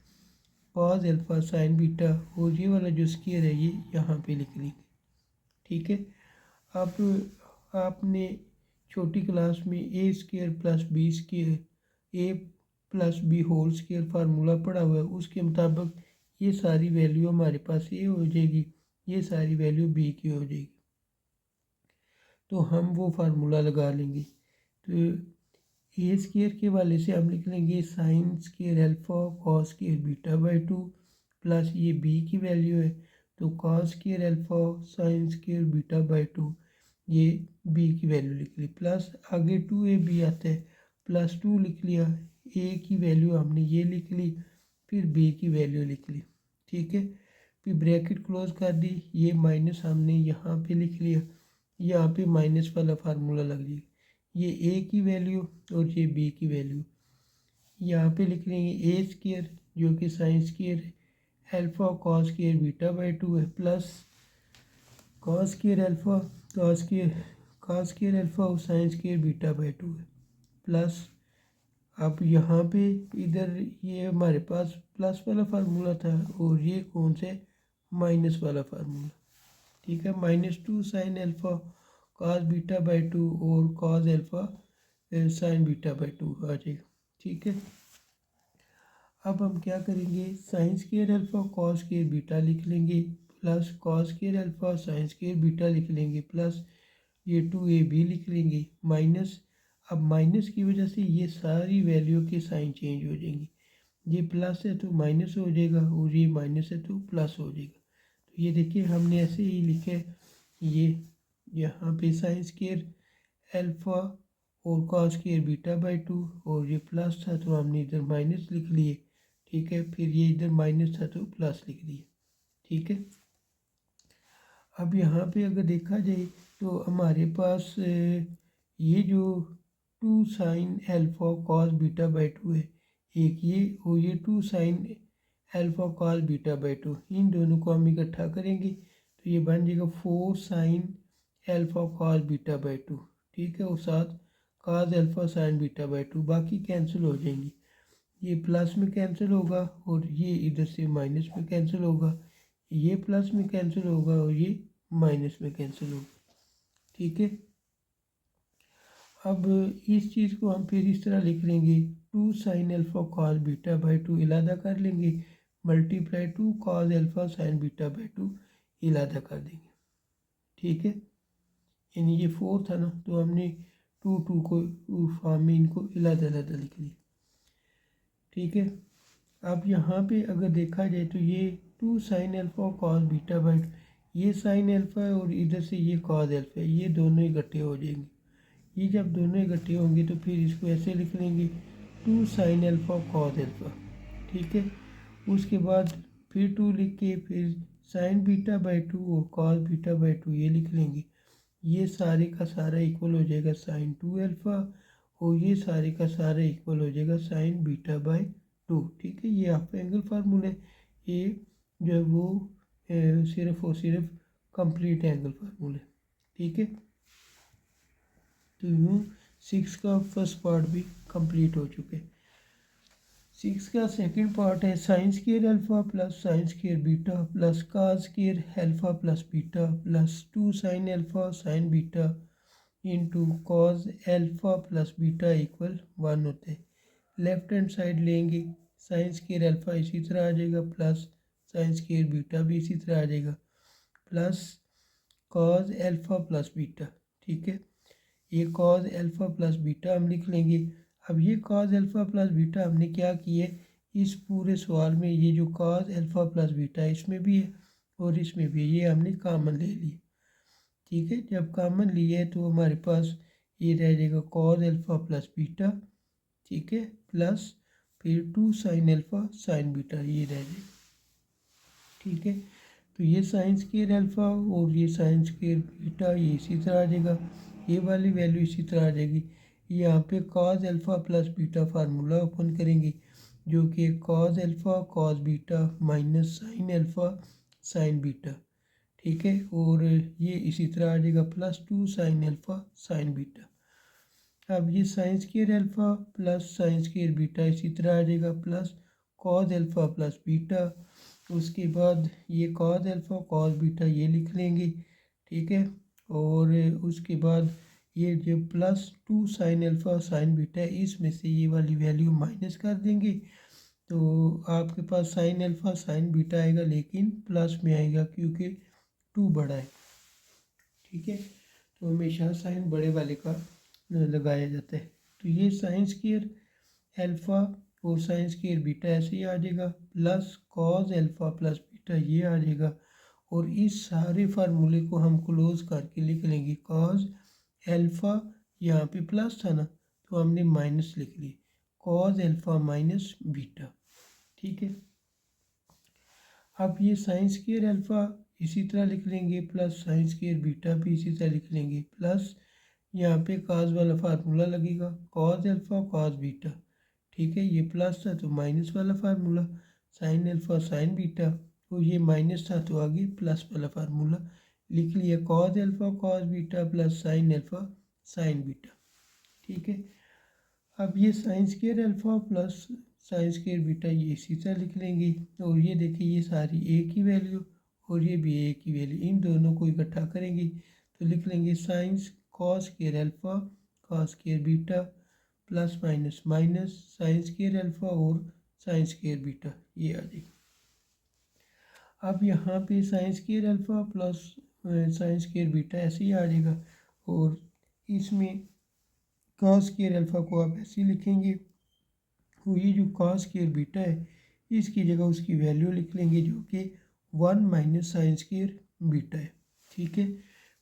cos alpha sine beta, और ये वाला जो स्क्वायर है ये यहाँ पे लिख लेंगे। ठीक है, अब आपने छोटी क्लास में a square plus b square a plus b whole square formula पढ़ा हुआ है, उसके मुताबिक ये सारी वैल्यू हमारे पास ए हो जाएगी, ये सारी वैल्यू बी की हो जाएगी। तो हम वो फार्मूला लगा लेंगे, तो ए स्क्वायर के वाले से हम लिख लेंगे sign square alpha cos square beta by two plus ये बी की वैल्यू है तो cos square alpha sine square beta by to, ये बी की वैल्यू लिख ली, प्लस आगे टू ए बी आता है प्लस टू लिख लिया, ए की वैल्यू हमने ये लिख ली, फिर बी की वैल्यू लिख ली। ठीक है, फिर ब्रैकेट क्लोज कर दी, ये माइनस हमने यहाँ पे लिख लिया, यहाँ पे माइनस वाला फार्मूला लग लिया, ये ए की वैल्यू और ये बी की वैल्यू यहाँ पे लिख लेंगे, ए स्क्वायर जो कि साइन स्क्वायर है alpha cos square beta by two है plus cos square alpha cos square alpha और sine square beta by two है प्लस, अब यहाँ पे इधर ये हमारे पास प्लस वाला फार्मूला था और ये कौन से माइनस वाला फार्मूला। ठीक है, minus two sine alpha cos beta by two और cos alpha sine beta by two आ जाएगा। ठीक है, अब हम क्या करेंगे, sine square alpha cos square beta लिख लेंगे plus cos square alpha sine square beta लिख लेंगे प्लस ये टू ए बी लिख लेंगे माइनस, अब माइनस की वजह से ये सारी वैल्यू के साइन चेंज हो जाएंगे, ये प्लस है तो माइनस हो जाएगा और ये माइनस है तो प्लस हो जाएगा। तो ये देखिए हमने ऐसे ही लिखे, ये यहाँ पे साइन स्क्वायर अल्फ़ा और cos square beta by two और ये प्लस था तो हमने इधर माइनस लिख लिए। ठीक है, फिर ये इधर माइनस था तो प्लस लिख दिया। ठीक है, अब यहाँ पे अगर देखा जाए तो हमारे पास ये जो 2 sign alpha cos beta by 2 है, एक ये और ये 2 sign alpha cos beta by 2, इन दोनों को हम इकट्ठा करेंगे तो ये बन जाएगा 4 sign alpha cos beta by 2, ठीक है। और साथ cos alpha sine beta by 2, बाकी कैंसिल हो जाएंगी। ये प्लस में कैंसिल होगा और ये इधर से माइनस में कैंसिल होगा, ये प्लस में कैंसिल होगा और ये माइनस में कैंसिल होगा, ठीक है। अब इस चीज़ को हम फिर इस तरह लिख लेंगे 2 sign alpha cos beta by 2 इलादा कर लेंगे, multiply 2 cos alpha sine beta by 2 इलादा कर देंगे, ठीक है। यानी ये 4 था ना, तो हमने 2 2 को फॉर्म में इनको इलादा इलादा लिख लिया, ठीक है। अब यहाँ पे अगर देखा जाए तो ये 2 sign alpha cos beta by 2, ये साइन अल्फ़ा है और इधर से ये कॉस अल्फ़ा है, ये दोनों इकट्ठे हो जाएंगे। ये जब दोनों इकट्ठे होंगे तो फिर इसको ऐसे लिख लेंगे 2 साइन अल्फ़ा कॉस अल्फ़ा, ठीक है। उसके बाद फिर 2 लिख के फिर साइन बीटा बाई 2 और कॉस बीटा बाई 2 ये लिख लेंगे। ये सारे का सारा इक्वल हो जाएगा साइन 2 अल्फ़ा और ये सारे का सारा इक्वल हो जाएगा साइन बीटा बाई 2, ठीक है। ये आपका एंगल फार्मूला है, ये जो है वो सिर्फ और सिर्फ कंप्लीट एंगल फार्मूला है, ठीक है। तो यूँ 6 का फर्स्ट पार्ट भी कंप्लीट हो चुके हैं। 6 का सेकंड पार्ट है sine square alpha plus sine square beta plus cos square alpha plus beta plus 2 sign alpha sine beta into cos alpha plus beta equal 1 होते हैं। लेफ्ट हैंड साइड लेंगे, sign square alpha इसी तरह आ जाएगा plus sine square beta भी इसी तरह आ जाएगा plus cos alpha plus beta, ठीक है। ये कॉस अल्फ़ा प्लस बीटा हम लिख लेंगे। अब ये कॉस अल्फ़ा प्लस बीटा हमने क्या किया है, इस पूरे सवाल में ये जो कॉस अल्फ़ा प्लस बीटा है इसमें भी है और इसमें भी है, ये हमने कॉमन ले लिया, ठीक है। जब कॉमन लिया है तो हमारे पास ये रह जाएगा कॉस अल्फ़ा प्लस बीटा, ठीक है, प्लस फिर 2 साइन अल्फ़ा साइन बीटा ये रह जाएगा, ठीक है। तो ये साइन स्क्वायर अल्फ़ा और ये साइन स्क्वायर बीटा ये इसी तरह आ जाएगा, ये वाली वैल्यू इसी तरह आ जाएगी। यहाँ पे cos alpha plus beta formula open करेंगे जो कि cos alpha cos beta minus sine alpha sine beta, ठीक है। और ये इसी तरह आ जाएगा plus 2 sign alpha sine beta. अब ये sign square alpha plus sine square beta इसी तरह आ जाएगा plus cos alpha plus beta. उसके बाद ये कॉस अल्फ़ा कॉस बीटा ये लिख लेंगे, ठीक है। और उसके बाद ये जो plus 2 sign alpha sine beta है इसमें से ये वाली वैल्यू माइनस कर देंगे तो आपके पास साइन अल्फ़ा साइन बीटा आएगा लेकिन प्लस में आएगा क्योंकि 2 बड़ा है, ठीक है। तो हमेशा साइन बड़े वाले का लगाया जाता है। तो ये साइन स्क्वायर अल्फ़ा और साइन स्क्वायर बीटा ऐसे ही आ जाएगा plus cos alpha plus beta ये आ जाएगा और इस सारे फार्मूले को हम क्लोज करके लिख लेंगे कॉस अल्फ़ा, यहाँ पे प्लस था ना तो हमने माइनस लिख ली कॉस अल्फ़ा माइनस बीटा, ठीक है। अब ये साइन स्क्वायर अल्फ़ा इसी तरह लिख लेंगे प्लस साइन स्क्वायर बीटा भी इसी तरह लिख लेंगे प्लस यहाँ पे कॉस वाला फार्मूला लगेगा कॉस अल्फ़ा कॉस बीटा, ठीक है। ये प्लस था तो माइनस वाला formula sign alpha sine beta और ये माइनस था तो आगे प्लस वाला फार्मूला लिख लिया cos alpha cos beta plus sign alpha sine beta, ठीक है। अब ये sign square alpha plus sine square beta ये इसी तरह लिख लेंगे और ये देखिए ये सारी एक ही वैल्यू और ये भी एक ही वैल्यू, इन दोनों को इकट्ठा करेंगे तो लिख लेंगे science cos square alpha cos square beta plus minus minus sine square alpha और साइन स्क्वायर बीटा ये आ जाएगा। अब यहाँ पे sign square alpha plus sine square beta ऐसे ही आ जाएगा और इसमें कॉस स्क्वायर अल्फ़ा को आप ऐसे ही लिखेंगे तो ये जो कॉस स्क्वायर बीटा है इसकी जगह उसकी वैल्यू लिख लेंगे जो कि 1 माइनस साइन स्क्वायर बीटा है, ठीक है।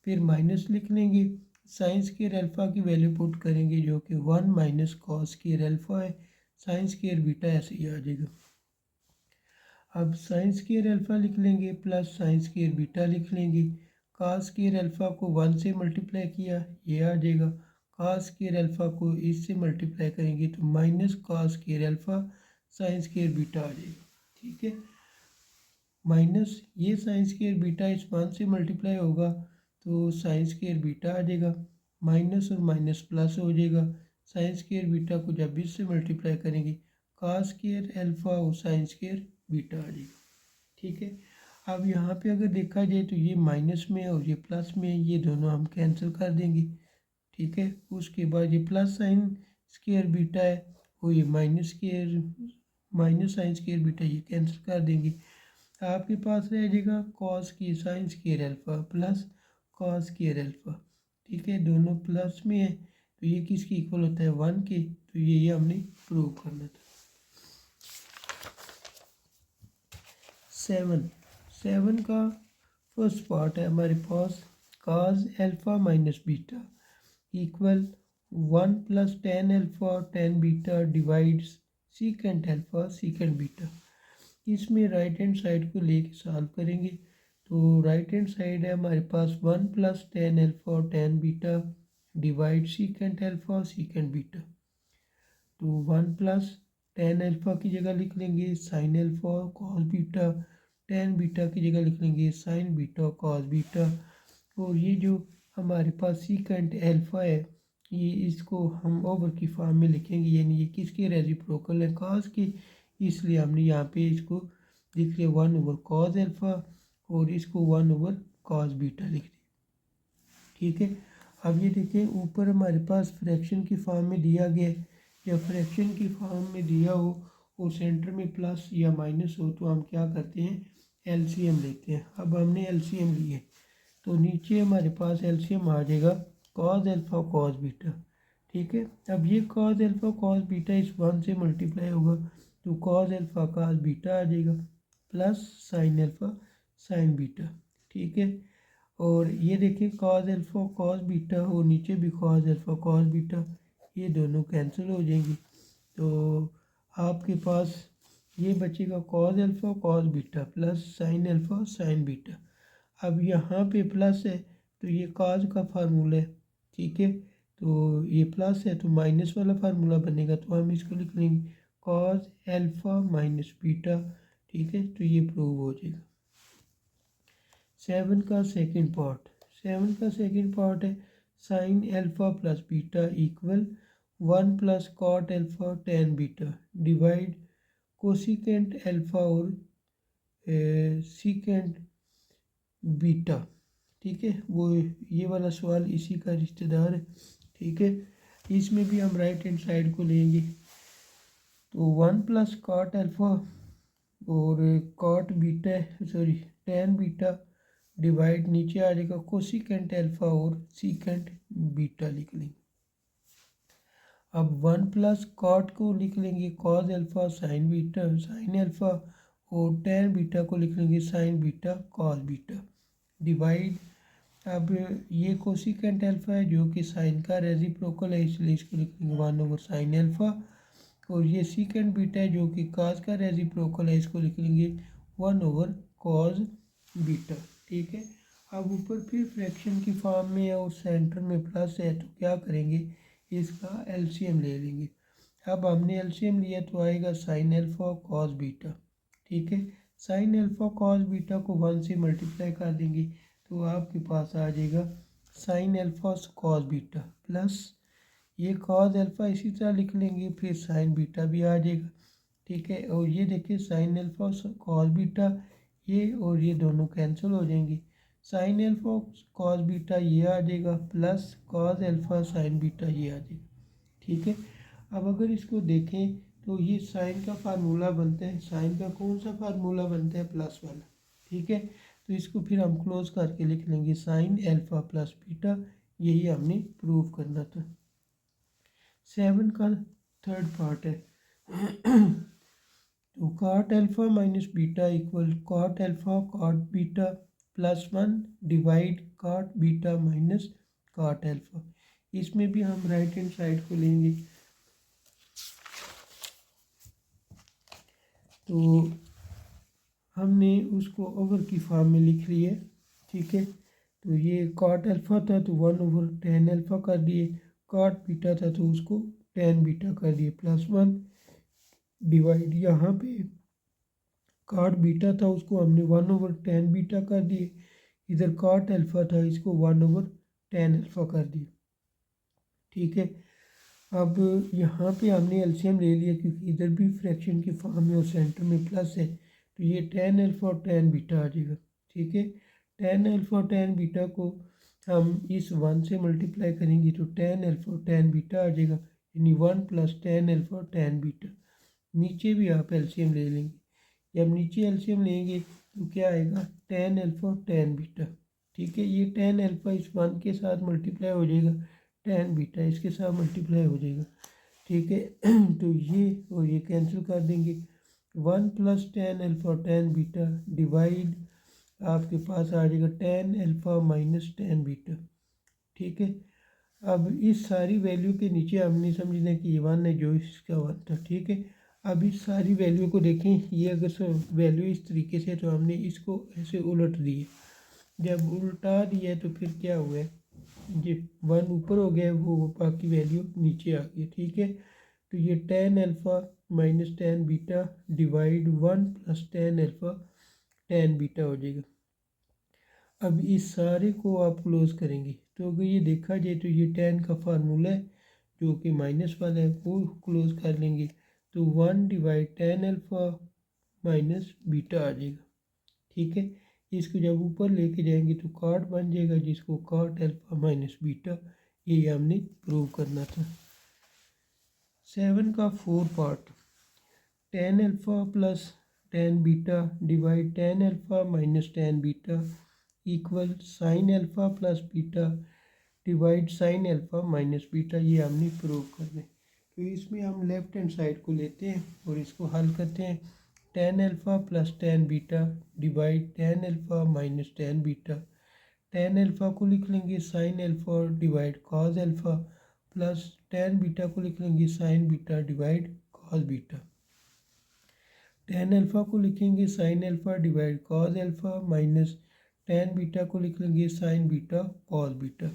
फिर माइनस लिख लेंगे साइन स्क्वायर अल्फ़ा की वैल्यू पुट करेंगे जो कि 1 माइनस कॉस स्क्वायर अल्फ़ा है, साइन स्क्वायर बीटा ऐसे ही आ जाएगा। अब साइन स्क्वायर अल्फ़ा लिख लेंगे प्लस साइन स्क्वायर बीटा लिख लेंगे कास स्क्वायर अल्फ़ा को 1 से मल्टीप्लाई किया, ये आ जाएगा। कास स्क्वायर अल्फ़ा को इससे मल्टीप्लाई करेंगे तो minus cos square alpha sine square beta आ जाएगा। ठीक है, माइनस ये साइन स्क्वायर बीटा इस 1 से मल्टीप्लाई होगा तो साइन स्क्वायर बीटा आ जाएगा, माइनस और माइनस प्लस हो जाएगा। साइन स्क्वायर बीटा को जब इससे मल्टीप्लाई करेंगे कास स्क्वायर अल्फ़ा और साइन स्क्वायर बीटा आ जाएगा। ठीक है, अब यहाँ पे अगर देखा जाए तो ये माइनस में और ये प्लस में, ये दोनों हम कैंसिल कर देंगे। ठीक है, उसके बाद ये प्लस साइन स्क्वायर बीटा है और ये माइनस साइन स्क्वायर बीटा, ये कैंसिल कर देंगे। आपके पास रह जाएगा कॉस की sign square alpha plus cos square alpha. ठीक है, दोनों प्लस में है तो ये किसकी इक्वल होता है 1 के, तो ये हमने प्रूव करना था। 7 का फर्स्ट पार्ट है हमारे पास cos alpha minus beta equal 1 plus ten alpha ten beta divides secant alpha secant beta. इसमें राइट हैंड साइड को लेके सॉल्व करेंगे तो राइट हैंड साइड है हमारे पास 1 plus ten alpha ten beta divide secant alpha secant beta. तो 1 plus ten alpha की जगह लिख लेंगे sign alpha cos beta, tan beta की जगह लिख लेंगे साइन बीटा कॉस बीटा। और ये जो हमारे पास सीकेंट अल्फ़ा है ये इसको हम ओवर की फॉर्म में लिखेंगे, यानी ये किसके रेसिप्रोकल है कॉस के, इसलिए हमने यहाँ पे इसको लिख लिया 1 ओवर कॉस अल्फ़ा और इसको 1 ओवर कॉस बीटा लिख दिया। ठीक है, अब ये देखें ऊपर हमारे पास फ्रैक्शन की फॉर्म में दिया गया है, या फ्रैक्शन की फॉर्म में दिया हो और सेंटर में प्लस या माइनस हो तो हम क्या करते हैं एलसीएम लेते हैं। अब हमने एलसीएम लिए तो नीचे हमारे पास एलसीएम आ जाएगा कॉस अल्फ़ा कॉस बीटा। ठीक है, अब ये कॉस अल्फ़ा कॉस बीटा इस 1 से मल्टीप्लाई होगा तो कॉस अल्फ़ा कॉस बीटा आ जाएगा plus sign alpha sine beta. ठीक है, और ये देखिए कॉस अल्फ़ा कॉस बीटा और नीचे भी कॉस अल्फ़ा कॉस बीटा, ये दोनों कैंसिल हो जाएंगी तो आपके पास ये बचेगा cos alpha cos beta plus sign alpha sine beta. अब यहाँ पे प्लस है तो ये कॉस का फार्मूला है। ठीक है, तो ये प्लस है तो माइनस वाला फार्मूला बनेगा तो हम इसको लिख लेंगे कॉस अल्फ़ा माइनस बीटा। ठीक है, तो ये प्रूव हो जाएगा। 7 का सेकंड पार्ट है sine alpha plus beta equal 1 plus cot alpha ten beta divide cosecant alpha और सीकेंट बीटा। ठीक है, वो ये वाला सवाल इसी का रिश्तेदार है। ठीक है, इसमें भी हम राइट हैंड साइड को लेंगे तो 1 प्लस कॉट अल्फ़ा और cot beta tan beta divide नीचे आ जाएगा कोसिकेंट अल्फ़ा और सीकेंट बीटा लिख लेंगे। अब 1 प्लस कॉट को लिख लेंगे cos alpha sine beta sine alpha और टेन बीटा को लिख लेंगे sine beta cos beta divide. अब ये कोसिकेंट अल्फ़ा है जो कि साइन का रेसिप्रोकल है इसलिए इसको लिख लेंगे 1 ओवर साइन अल्फ़ा, और ये सीकेंट बीटा है जो कि कॉस का रेसिप्रोकल है इसको लिख लेंगे 1 ओवर कॉस बीटा। ठीक है, अब ऊपर फिर फ्रैक्शन की फॉर्म में और सेंटर में प्लस है तो क्या करेंगे इसका एलसीएम ले लेंगे। अब हमने एलसीएम लिया तो आएगा साइन अल्फ़ा कॉस बीटा। ठीक है, साइन अल्फ़ा कॉस बीटा को 1 से मल्टीप्लाई कर देंगे तो आपके पास आ जाएगा sign alpha cos beta plus ये कॉस अल्फ़ा इसी तरह लिख लेंगे फिर साइन बीटा भी आ जाएगा। ठीक है, और ये देखिए साइन अल्फ़ा कॉस बीटा ये और ये दोनों कैंसिल हो जाएंगे, साइन अल्फ़ा कॉस बीटा ये आ जाएगा plus cos alpha sine beta ये आ जाएगा। ठीक है, अब अगर इसको देखें तो ये साइन का फार्मूला बनता है, साइन का कौन सा फार्मूला बनता है प्लस वाला। ठीक है, तो इसको फिर हम क्लोज करके लिख लेंगे साइन अल्फ़ा प्लस बीटा, यही हमने प्रूव करना था। 7 का थर्ड पार्ट है तो cot alpha minus beta equal cot alpha cot beta plus 1 divide cot beta minus cot alpha. इसमें भी हम राइट हैंड साइड को लेंगे तो हमने उसको ओवर की फॉर्म में लिख ली है। ठीक है, तो ये कॉट अल्फ़ा था तो 1/tan अल्फ़ा कर दिए, कॉट बीटा था तो उसको tan बीटा कर दिए +1 डिवाइड यहाँ पे कॉट बीटा था उसको हमने 1/tan बीटा कर दिए, इधर कॉट अल्फ़ा था इसको 1/tan अल्फ़ा कर दिए। ठीक है, अब यहाँ पे हमने एलसीएम ले लिया क्योंकि इधर भी फ्रैक्शन की फॉर्म में और सेंटर में प्लस है, तो ये tan अल्फ़ा और tan बीटा आ जाएगा। ठीक है, tan अल्फ़ा और tan बीटा को हम इस 1 से मल्टीप्लाई करेंगे तो tan अल्फ़ा और tan बीटा आ जाएगा, यानी 1 + tan अल्फ़ा और tan बीटा। नीचे भी आप एलसीएम ले लेंगे, जब नीचे एलसीएम लेंगे तो क्या आएगा tan अल्फ़ा और tan बीटा। ठीक है, ये tan अल्फ़ा इस 1 के साथ मल्टीप्लाई हो जाएगा, tan बीटा इसके साथ मल्टीप्लाई हो जाएगा। ठीक है, तो ये और ये कैंसिल कर देंगे, 1 + tan अल्फ़ा और tan बीटा डिवाइड आपके पास आ जाएगा tan अल्फ़ा - tan बीटा। ठीक है, अब इस सारी वैल्यू के नीचे हमने समझना कि ये 1 है जो इसका 1 था। ठीक है, अब इस सारी वैल्यू को देखें, ये अगर सब वैल्यू इस तरीके से तो हमने इसको ऐसे उलट दिए, जब उल्टा दिया तो फिर क्या हुआ है, ये 1 ऊपर हो गया, वो बाकी वैल्यू नीचे आ गई। ठीक है, तो ये tan alpha - tan beta divide 1 + tan alpha tan beta हो जाएगा। अब इस सारे को आप क्लोज करेंगे तो अगर ये देखा जाए तो ये tan का फार्मूला है जो कि -1 है, वो क्लोज कर लेंगे तो 1/tan अल्फ़ा बीटा आ जाएगा। ठीक है, इसको जब ऊपर लेके जाएंगे तो कॉट बन जाएगा, जिसको कॉट अल्फ़ा बीटा, ये हमने प्रूव करना था। 7 का 4 part, tan alpha + tan beta divide tan alpha - tan beta equal sin alpha + beta divide sin alpha - beta, ये हमने प्रूव करना है। तो इसमें हम लेफ्ट हैंड साइड को लेते हैं और इसको हल करते हैं, tan alpha + tan beta divide tan alpha - tan beta, tan alpha को लिख लेंगे sin alpha divide cos alpha plus tan beta को लिख लेंगे sin beta divide cos beta, tan alpha को लिखेंगे sin alpha divide cos alpha minus tan beta को लिख लेंगे sin बीटा cos बीटा।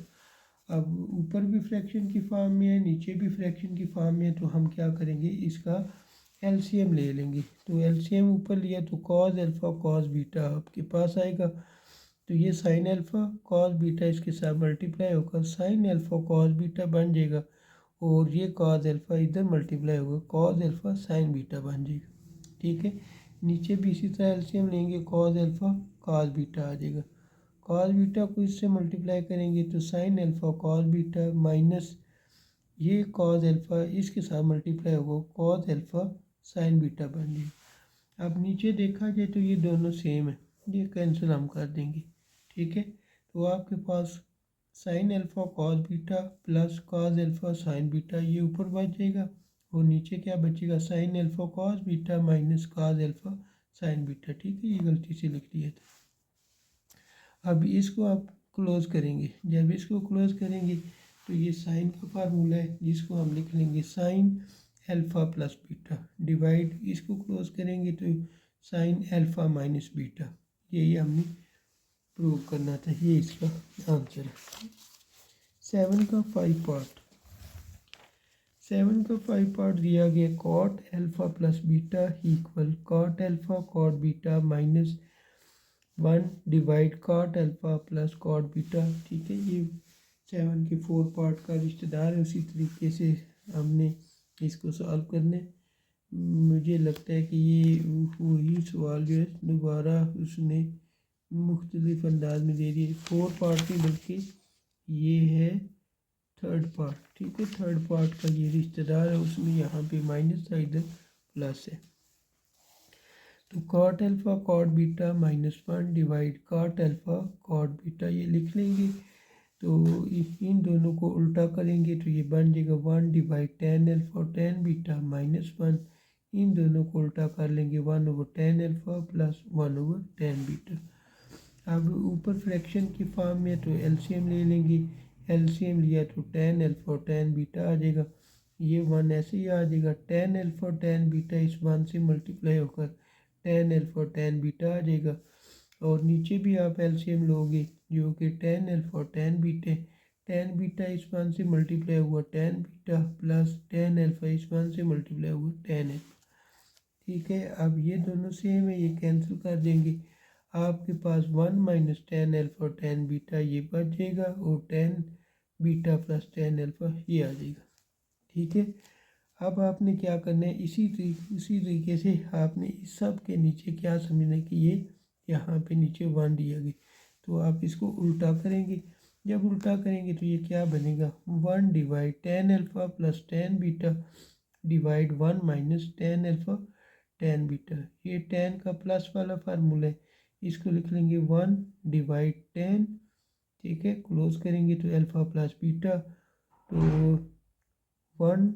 अब ऊपर भी फ्रैक्शन की फॉर्म में है, नीचे भी फ्रैक्शन की फॉर्म में है, तो हम क्या करेंगे, इसका एलसीएम ले लेंगे। तो एलसीएम ऊपर लिया तो cos अल्फ़ा cos बीटा आपके पास आएगा, तो ये sin अल्फ़ा cos बीटा इसके साथ मल्टीप्लाई होकर sin अल्फ़ा cos बीटा बन जाएगा, और ये cos अल्फ़ा इधर मल्टीप्लाई होगा cos अल्फ़ा sin बीटा बन जाएगा। ठीक है, नीचे भी इसी तरह एलसीएम लेंगे, cos अल्फ़ा cos बीटा आ जाएगा, cos बीटा को इससे मल्टीप्लाई करेंगे तो sin alpha cos beta minus ये cos अल्फ़ा इसके साथ मल्टीप्लाई होगा cos अल्फ़ा sin बीटा बन जाएगा। अब नीचे देखा जाए तो ये दोनों सेम है, ये कैंसिल हम कर देंगे। ठीक है, तो आपके पास sin alpha cos beta plus cos alpha sin beta ये ऊपर बच जाएगा, और नीचे क्या बचेगा sin alpha cos beta minus cos alpha sin beta. ठीक है, ये गलती से लिख दिया था। अब इसको आप क्लोज करेंगे, जब इसको क्लोज करेंगे तो ये साइन का फार्मूला है जिसको हम लिख लेंगे sin अल्फ़ा + बीटा डिवाइड, इसको क्लोज करेंगे तो sin अल्फ़ा - बीटा, यही हमने प्रूव करना था, ये इसका आंसर है। 7 का 5 पार्ट, 7 का 5 पार्ट दिया गया cot alpha + beta equal cot alpha cot beta minus 1 divide cot alpha plus cot beta. ठीक है, ये 7 के 4 पार्ट का रिश्तेदार है, उसी तरीके से हमने इसको सॉल्व करने। मुझे लगता है कि ये वही सवाल जो है दोबारा उसने मुख्तलिफ अंदाज में दे दिए, 4 पार्ट नहीं बल्कि ये है 3rd पार्ट। ठीक है, 3rd पार्ट का ये रिश्तेदार है, उसमें यहाँ पे माइनस था, इधर प्लस है, तो cot alpha cot beta -1 divide cot alpha cot beta ये लिख लेंगे। तो इन दोनों को उल्टा करेंगे तो ये बन जाएगा 1 divide tan alpha tan beta -1, इन दोनों को उल्टा कर लेंगे 1/tan alpha plus 1/tan beta. अब ऊपर फ्रैक्शन की फॉर्म में तो एलसीएम ले लेंगे, एलसीएम लिया तो tan अल्फ़ा tan बीटा आ जाएगा, ये 1 ऐसे ही आ जाएगा, tan अल्फ़ा tan बीटा इस 1 से मल्टीप्लाई होकर tan अल्फ़ा tan बीटा आ जाएगा, और नीचे भी आप एलसीएम लोगे जो कि tan अल्फ़ा और tan बीटा। tan बीटा इस मान से मल्टीप्लाई हुआ tan beta plus tan alpha इस मान से मल्टीप्लाई हुआ tan अल्फ़ा। ठीक है, अब ये दोनों सेम है, ये कैंसिल कर देंगे। आपके पास 1 माइनस tan अल्फ़ा और tan बीटा ये बच जाएगा और tan beta plus tan alpha ये आ जाएगा। ठीक है, अब आपने क्या करना है, इसी तरीके से आपने इस सब के नीचे क्या समझना है कि ये यहाँ पे नीचे 1 दिया गया, तो आप इसको उल्टा करेंगे। जब उल्टा करेंगे तो ये क्या बनेगा, 1 divide tan alpha plus tan beta divide 1 minus tan alpha tan beta. ये tan का प्लस वाला फार्मूला है, इसको लिख लेंगे 1 डिवाइड tan। ठीक है, क्लोज करेंगे तो अल्फ़ा प्लस बीटा, तो 1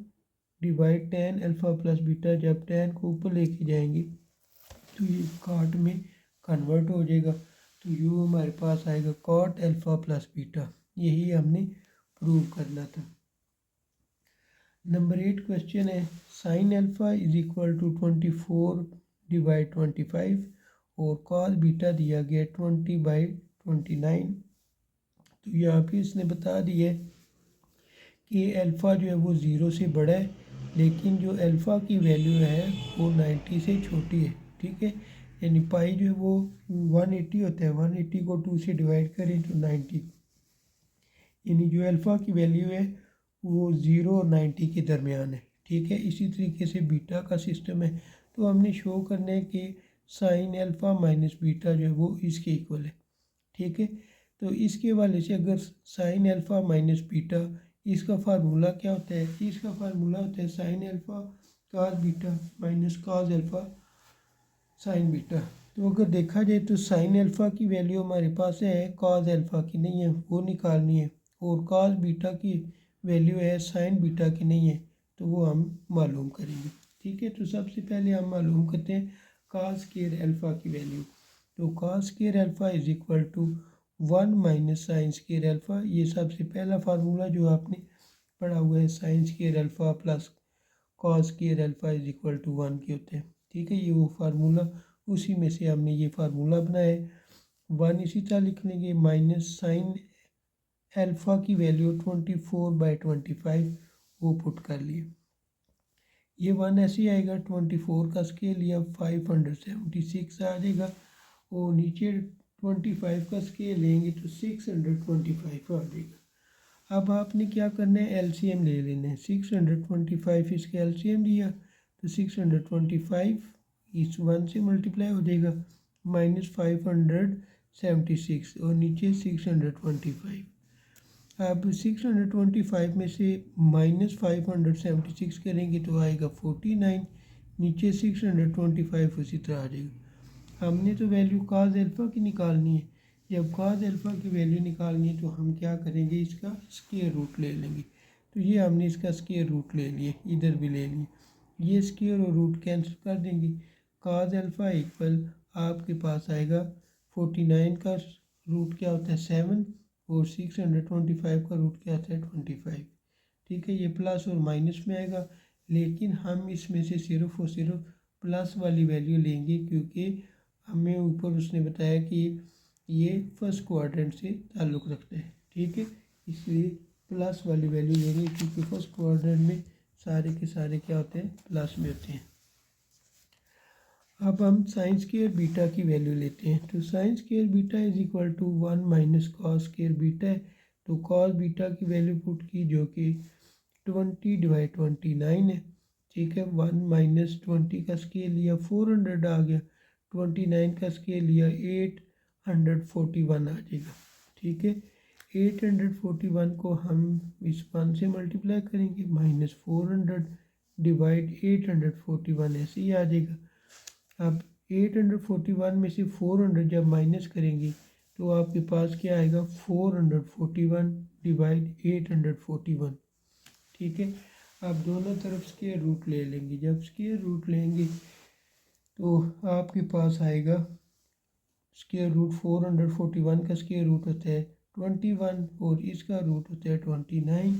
divide tan alpha plus beta. जब tan को ऊपर लेके जाएंगे तो ये cot में कन्वर्ट हो जाएगा, तो u हमारे पास आएगा cot अल्फ़ा प्लस बीटा। यही हमने प्रूव करना था। नंबर 8 क्वेश्चन है, sin alpha is equal to 24 divide 25 और cos बीटा दिया गया 20/29। तो यहाँ पे इसने बता दिया है कि अल्फ़ा जो है वो 0 से बड़ा है, लेकिन जो अल्फ़ा की वैल्यू है वो 90 से छोटी है। ठीक है, यानी पाई जो है वो 180 होता है, 180 को 2 से डिवाइड करें तो 90, यानी जो अल्फ़ा की वैल्यू है वो 0 और 90 के दरमियान है। ठीक है, इसी तरीके से बीटा का सिस्टम है, तो हमने शो करना है कि साइन अल्फ़ा माइनस बीटा जो है वो इसके इक्वल है। ठीक है, तो इसके हवाले से अगर साइन अल्फ़ा माइनस बीटा, इसका फार्मूला क्या होता है, इसका फार्मूला होता है sine alpha cos beta minus cos alpha sine beta. तो अगर देखा जाए तो साइन अल्फ़ा की वैल्यू हमारे पास है, कॉस अल्फ़ा की नहीं है, वो निकालनी है, और कॉस बीटा की वैल्यू है, साइन बीटा की नहीं है, तो वो हम मालूम करेंगे। ठीक है, तो सबसे पहले हम मालूम करते हैं कॉस स्क्वायर अल्फ़ा की वैल्यू। तो cos square alpha is equal to 1 minus sine square alpha. ये सबसे पहला फार्मूला जो आपने पढ़ा हुआ है, sine square alpha plus cos square alpha is equal to 1 के होते हैं। ठीक है, ये वो फार्मूला, उसी में से हमने ये फार्मूला बनाया है। 1 इसी तरह लिख लेंगे माइनस साइन अल्फ़ा की वैल्यू 24/25 वो पुट कर लिए। ये 1 ऐसे ही आएगा, 24 का स्केल लिया 576 आ जाएगा, और नीचे 25 का स्केल लेंगे तो 625 आ जाएगा। अब आपने क्या करना है, एलसीएम ले लेना है। 625 इसका एलसीएम लिया तो 625 इस 1 से मल्टीप्लाई हो जाएगा, माइनस 576 और नीचे 625। अब 625 में से माइनस 576 करेंगे तो आएगा 49, नीचे 625 उसी तरह आ जाएगा। हमने तो वैल्यू कॉस अल्फ़ा की निकालनी है। जब कॉस अल्फ़ा की वैल्यू निकालनी है तो हम क्या करेंगे, इसका स्क्वायर रूट ले लेंगे। तो ये हमने इसका स्क्वायर रूट ले लिए, इधर भी ले लिए, ये स्क्वायर और रूट कैंसिल कर देंगे। कॉस अल्फ़ा इक्वल आपके पास आएगा 49 का रूट क्या होता है 7, और 625 का रूट क्या आता है 25। ठीक है, ये प्लस और माइनस में आएगा, लेकिन हम इसमें से सिर्फ और सिर्फ प्लस वाली वैल्यू लेंगे, क्योंकि हमें ऊपर उसने बताया कि ये फर्स्ट क्वाड्रेंट से ताल्लुक़ रखता है। ठीक है, इसलिए प्लस वाली वैल्यू लेंगे, क्योंकि फर्स्ट क्वाड्रेंट में सारे के सारे क्या होते हैं, प्लस में होते हैं। अब हम साइन स्क्वायर बीटा की वैल्यू लेते हैं। तो sine square beta is equal to 1 minus cos square beta है। तो कॉस बीटा की वैल्यू पुट की जो कि 20/29 है। ठीक है, 1 माइनस 20 का स्केल लिया 400 आ गया, 29 का स्केल लिया 841 आ जाएगा। ठीक है, 841 को हम इस 1 से मल्टीप्लाई करेंगे, माइनस 400 डिवाइड 841 ऐसे ही आ जाएगा। अब 841 में से 400 जब माइनस करेंगे तो आपके पास क्या आएगा, 441 डिवाइड 841। ठीक है, आप दोनों तरफ स्क्वायर रूट ले लेंगे। जब स्क्वायर रूट लेंगे तो आपके पास आएगा स्क्वायर रूट 441 का स्क्वायर रूट होता है 21 और इसका रूट होता है 29।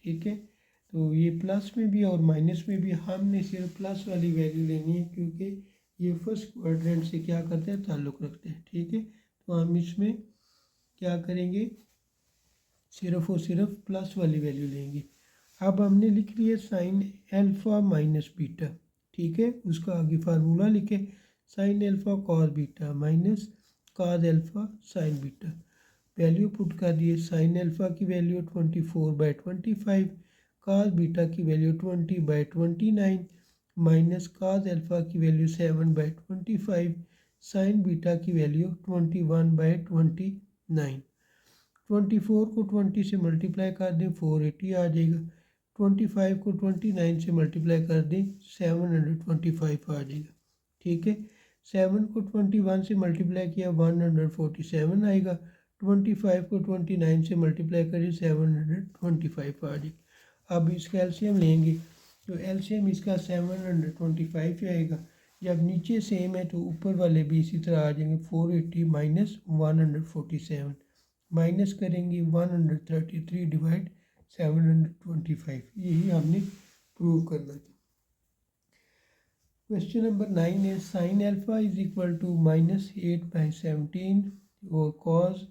ठीक है, तो ये प्लस में भी और माइनस में भी हमने सिर्फ प्लस वाली वैल्यू लेनी है, क्योंकि ये फर्स्ट क्वाड्रेंट से क्या करते हैं, ताल्लुक़ रखते हैं। ठीक है, तो हम इसमें क्या करेंगे, सिर्फ और सिर्फ प्लस वाली वैल्यू लेंगे। अब हमने लिख लिया साइन अल्फ़ा माइनस बीटा। ठीक है, उसका आगे फार्मूला लिखे, sign alpha cos beta minus cos alpha sine beta. Value put कर दिए, साइन अल्फ़ा की वैल्यू 24/25, कॉस बीटा की वैल्यू 20/29 माइनस कॉस अल्फ़ा की वैल्यू 7/25, साइन बीटा की वैल्यू 21/29। 24 को 20 से मल्टीप्लाई कर दें 480 आ जाएगा। 25 को 29 से मल्टीप्लाई कर दें 725 आ जाएगा। ठीक है, 7 को 21 से मल्टीप्लाई किया 147 आएगा। 25 को 29 से मल्टीप्लाई करिए 725 आ जाएगा। अब इसका एलसीएम लेंगे तो एलसीएम इसका 725 आएगा। जब नीचे सेम है तो ऊपर वाले भी इसी तरह आ जाएंगे। 480 माइनस 147 माइनस करेंगे 133 डिवाइड 725। यही हमने प्रूव करना था। क्वेश्चन नंबर 9 है sine alpha is equal to -8/17 और कॉस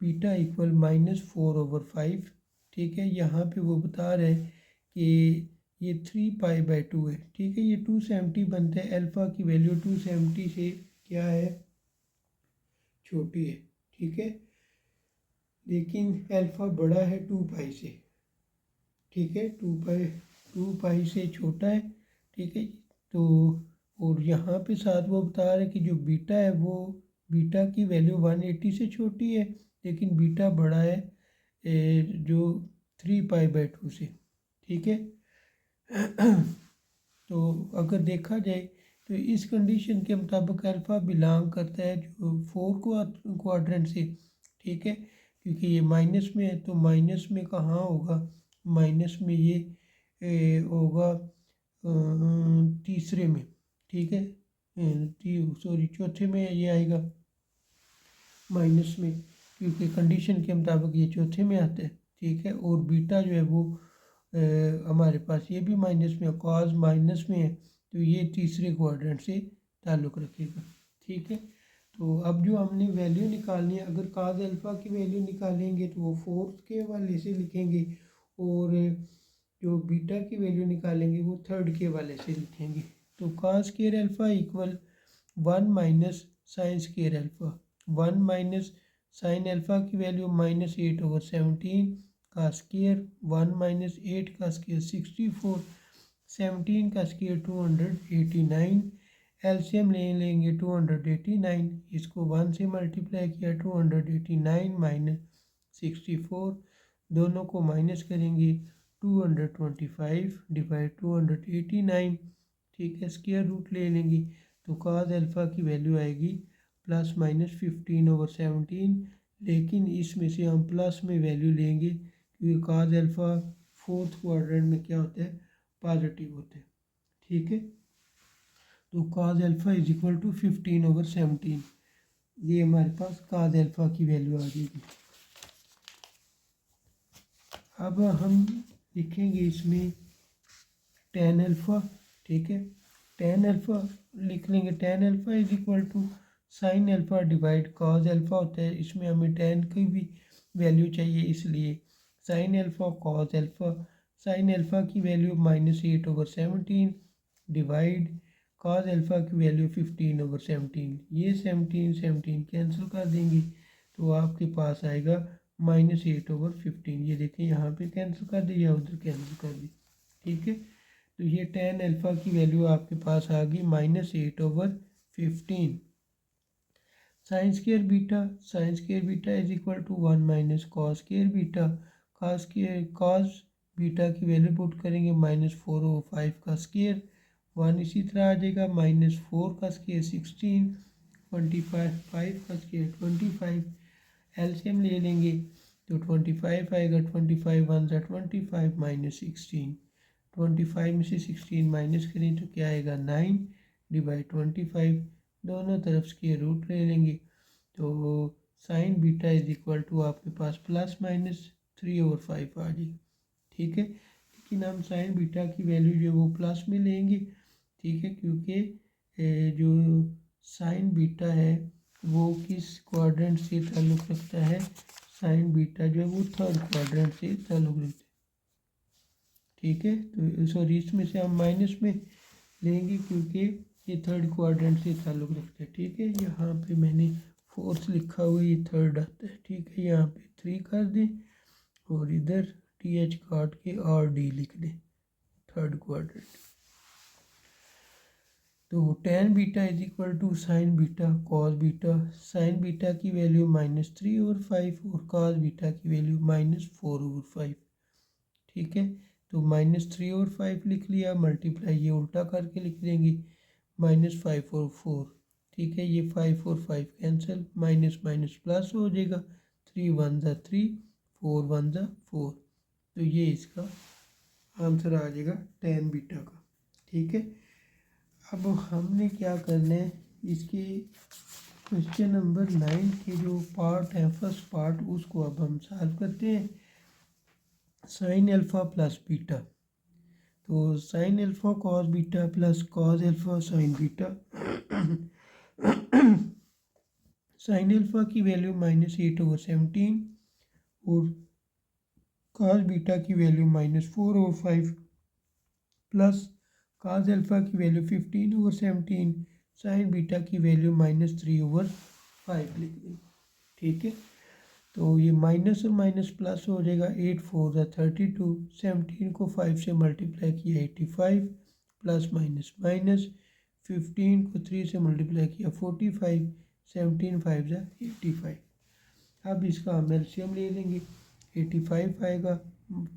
बीटा इक्वल -4/5। ठीक है, यहाँ पे वो बता रहे हैं कि ये 3π/2 है। ठीक है, ये 270 बनता है। अल्फ़ा की वैल्यू 270 से क्या है, छोटी है। ठीक है, लेकिन अल्फ़ा बड़ा है 2π से। ठीक है, 2π से छोटा है। ठीक है, तो और यहाँ पे साथ वो बता रहे हैं कि जो बीटा है वो बीटा की वैल्यू 180 से छोटी है, लेकिन बीटा बड़ा है जो 3π/2 से। ठीक है, तो अगर देखा जाए तो इस कंडीशन के मुताबिक अल्फ़ा बिलोंग करता है जो 4 क्वाड्रेंट से। ठीक है, क्योंकि ये माइनस में है तो माइनस में कहाँ होगा, माइनस में ये होगा तीसरे में। ठीक है, सॉरी चौथे में ये आएगा माइनस में, क्योंकि कंडीशन के मुताबिक ये चौथे में आता है। ठीक है, और बीटा जो है वो हमारे पास ये भी माइनस में, कॉस माइनस में है तो ये तीसरे क्वाड्रेंट से ताल्लुक़ रखेगा। ठीक है, तो अब जो हमने वैल्यू निकालनी है, अगर कॉस अल्फ़ा की वैल्यू निकालेंगे तो वो फोर्थ के वाले से लिखेंगे, और जो बीटा की वैल्यू निकालेंगे वो थर्ड के वाले से लिखेंगे। तो cos square alpha equal 1 minus sine square alpha. 1 minus sine alpha की वैल्यू -8/17 का स्क्वायर, 1 माइनस 8 का स्क्वायर 64, 17 का स्क्वायर 289। एलसीएम ले लेंगे 289, इसको 1 से मल्टीप्लाई किया 289 माइनस 64, दोनों को माइनस करेंगे 225 डिवाइड 289। ठीक है, स्क्वायर रूट ले लेंगे तो कॉस अल्फ़ा की वैल्यू आएगी +-15/17, लेकिन इसमें से हम प्लस में वैल्यू लेंगे क्योंकि कॉस अल्फ़ा फोर्थ क्वाड्रेंट में क्या होता है, पॉजिटिव होता है। ठीक है, तो cos alpha is equal to 15/17, ये हमारे पास कॉस अल्फ़ा की वैल्यू आ जाएगी। अब हम लिखेंगे इसमें tan अल्फ़ा। ठीक है, tan अल्फ़ा लिख लेंगे, tan alpha is equal to sine alpha divide cos alpha होता है, इसमें हमें tan की भी वैल्यू चाहिए, इसलिए sign alpha cos alpha. Sign alpha की वैल्यू -8/17 डिवाइड कॉस अल्फ़ा की वैल्यू 15/17। ये 17 कैंसिल कर देंगे तो आपके पास आएगा -8/15। ये देखें यहाँ पे कैंसिल कर दी या उधर कैंसिल कर दी। ठीक है, तो ये tan अल्फ़ा की वैल्यू आपके पास आ गई -8/15। Sine square beta is equal to 1 minus cos square beta. Cos beta की वैल्यू पुट करेंगे -4/5 का स्क्वायर, 1 इसी तरह आ जाएगा, -4 का स्क्वायर 16, 25 का स्क्वायर 25। एलसीएम ले लेंगे तो 25 आएगा, 25 1 ज़ा 25 माइनस 16, 25 में से 16 माइनस करें तो क्या आएगा 9 डिवाइड 25, दोनों तरफ स्क्वायर रूट ले लेंगे तो sine beta is equal to आपके पास +-3/5 आ जाएगी। ठीक है, लेकिन हम साइन बीटा की वैल्यू जो वो प्लस में लेंगे। ठीक है, क्योंकि जो साइन बीटा है वो किस क्वाड्रेंट से ताल्लुक़ रखता है? साइन बीटा जो है वो थर्ड क्वाड्रेंट से ताल्लुक़ रखता है। ठीक है, तो सॉरी इसमें से हम माइनस में लेंगे क्योंकि ये थर्ड क्वाड्रेंट से ताल्लुक़ रखता है। ठीक है, यहाँ पे मैंने फोर्थ लिखा हुआ, ये थर्ड आता है। ठीक है, यहाँ पे 3 कर दें और इधर TH काट के RD लिख दें, थर्ड क्वाड्रेंट। तो tan beta is equal to sine beta cos beta. Sine beta की वैल्यू -3/5 और cos बीटा की वैल्यू -4/5। ठीक है, तो -3/5 लिख लिया, मल्टीप्लाई ये उल्टा करके लिख देंगे -5/4। ठीक है, ये 5 और 5 कैंसिल, माइनस माइनस प्लस हो जाएगा, 3 1 ज़ा 3, 4 1 ज़ा 4। तो ये इसका आंसर आ जाएगा tan बीटा का। ठीक है, अब हमने क्या करना है, इसके क्वेश्चन नंबर 9 के जो पार्ट है, फर्स्ट पार्ट, उसको अब हम सॉल्व करते हैं। साइन अल्फ़ा प्लस बीटा, तो sign alpha cos beta plus cos alpha sine beta. Sine alpha की वैल्यू -8/17 और कॉस बीटा की वैल्यू -4/5 प्लस कॉस अल्फ़ा की वैल्यू 15/17, साइन बीटा की वैल्यू -3/5 लिख दें। ठीक है, तो ये माइनस और माइनस प्लस हो जाएगा, 8 4 ज़ा 32, 17 को 5 से मल्टीप्लाई किया 85, प्लस माइनस माइनस, 15 को 3 से मल्टीप्लाई किया 45, 17 5 ज़ा 85। अब इसका हम एलसीएम ले लेंगे, 85 आएगा,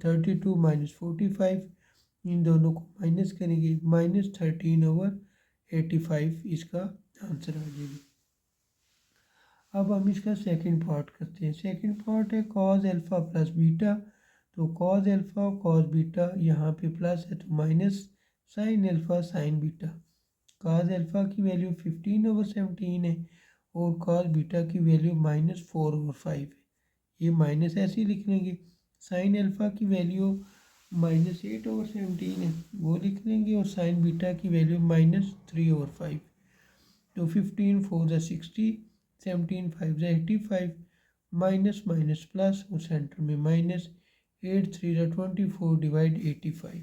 32 - 45, इन दोनों को माइनस करेंगे, -13/85 इसका आंसर आ जाएगा। अब हम इसका सेकंड पार्ट करते हैं। सेकंड पार्ट है कॉस अल्फ़ा प्लस बीटा, तो कॉस अल्फ़ा कॉस बीटा, यहाँ पे प्लस है तो minus sine alpha sine beta. Cos alpha की वैल्यू 15/17 है और कॉस बीटा की वैल्यू -4/5 है। ये माइनस ऐसे ही लिख लेंगे। साइन अल्फ़ा की वैल्यू -8/17 है, वो लिख लेंगे, और साइन बीटा की वैल्यू -3/5। तो 15 4 ज़ा 60, 17 5 ज़ा 85, माइनस माइनस प्लस और सेंटर में माइनस, 8 3 ज़ा 24 डिवाइड 85।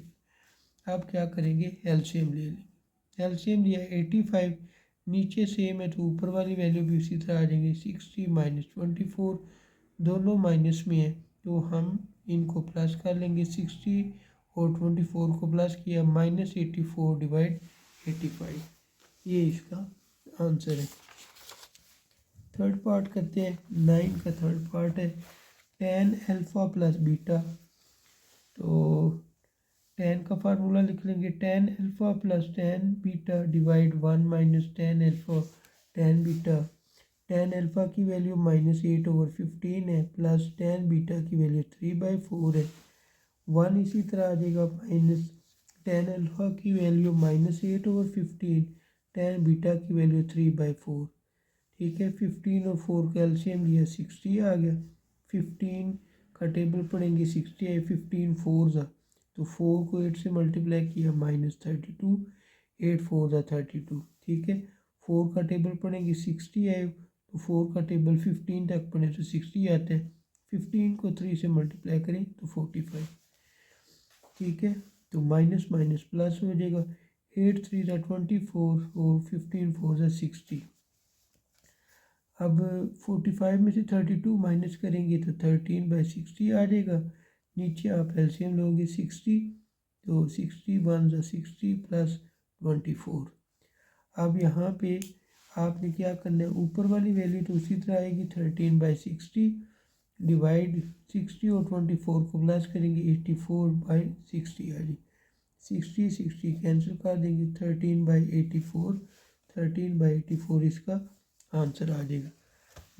अब क्या करेंगे, एलसीएम ले लेंगे। एलसीएम लिया 85, नीचे सेम है तो ऊपर वाली वैल्यू भी उसी तरह आ जाएंगे, 60 - 24, दोनों माइनस में है तो हम इनको प्लस कर लेंगे, 60 और 24 को प्लस किया, -84 डिवाइड 85। ये इसका आंसर है। थर्ड पार्ट करते हैं, 9 का थर्ड पार्ट है tan अल्फ़ा प्लस बीटा। तो tan का फार्मूला लिख लेंगे, tan alpha plus tan beta divide 1 - tan alpha tan beta. tan alpha की वैल्यू -8/15 है, प्लस tan बीटा की वैल्यू 3/4 है, 1 इसी तरह आ जाएगा, माइनस tan अल्फ़ा की वैल्यू -8/15, tan बीटा की वैल्यू 3/4। ठीक है, 15 और 4 का एलसीएम लिया, 60 आ गया। 15 का टेबल पढ़ेंगे, 60 है, 15 4 ज़ा, तो 4 को 8 से मल्टीप्लाई किया, -32, 8 4 ज़ा 32। ठीक है, 4 का टेबल पढ़ेंगे, 60 है, तो 4 का टेबल 15 तक पढ़े तो 60 आता है, 15 को 3 से मल्टीप्लाई करें तो 45। ठीक है, तो माइनस माइनस प्लस हो जाएगा, 8 3 ज़ा 24 और 15 4 ज़ा 60। अब 45 में से 32 माइनस करेंगे तो 13/60 आ जाएगा। नीचे आप एलसीएम लोगे 60, तो 60 1 ज़ा 60 प्लस 24। अब यहाँ पे आपने क्या करना है, ऊपर वाली वैल्यू तो उसी तरह आएगी, 13/60 डिवाइड 60 और 24 को प्लस करेंगे, 84/60 आ जाएगी। 60 60 कैंसिल कर देंगे, 13/84, 13/84 इसका आंसर आ जाएगा।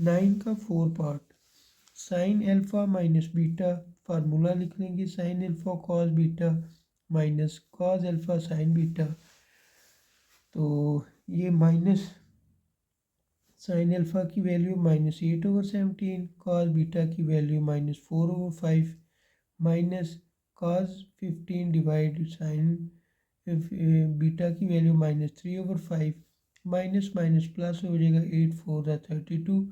9 का 4 part, sine alpha minus beta, formula लिख लेंगे, sign alpha cos beta minus cos alpha sine beta. तो ये माइनस साइन अल्फ़ा की वैल्यू -8/17, कॉस बीटा की value -4/5, minus cos 15 divide sign beta की वैल्यू -3/5, माइनस माइनस प्लस हो जाएगा, 8 4 ज़ा 32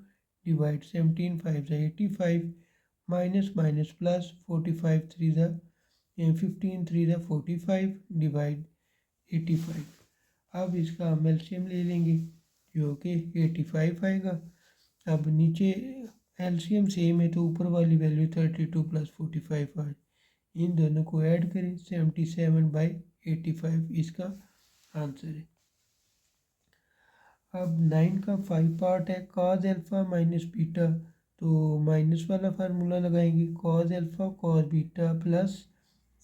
डिवाइड 17 5 ज़ा 85 माइनस माइनस प्लस 45 3 ज़ा 15 3 ज़ा 45 डिवाइड 85। अब इसका हम एलसीएम ले लेंगे जो कि 85 आएगा। अब नीचे एलसीएम सेम है तो ऊपर वाली वैल्यू 32 प्लस 45 आ, इन दोनों को ऐड करें 77/85 इसका आंसर है। अब 9 का 5 पार्ट है कॉज एल्फ़ा माइनस बीटा, तो माइनस वाला फार्मूला लगाएंगे cause alpha cos beta plus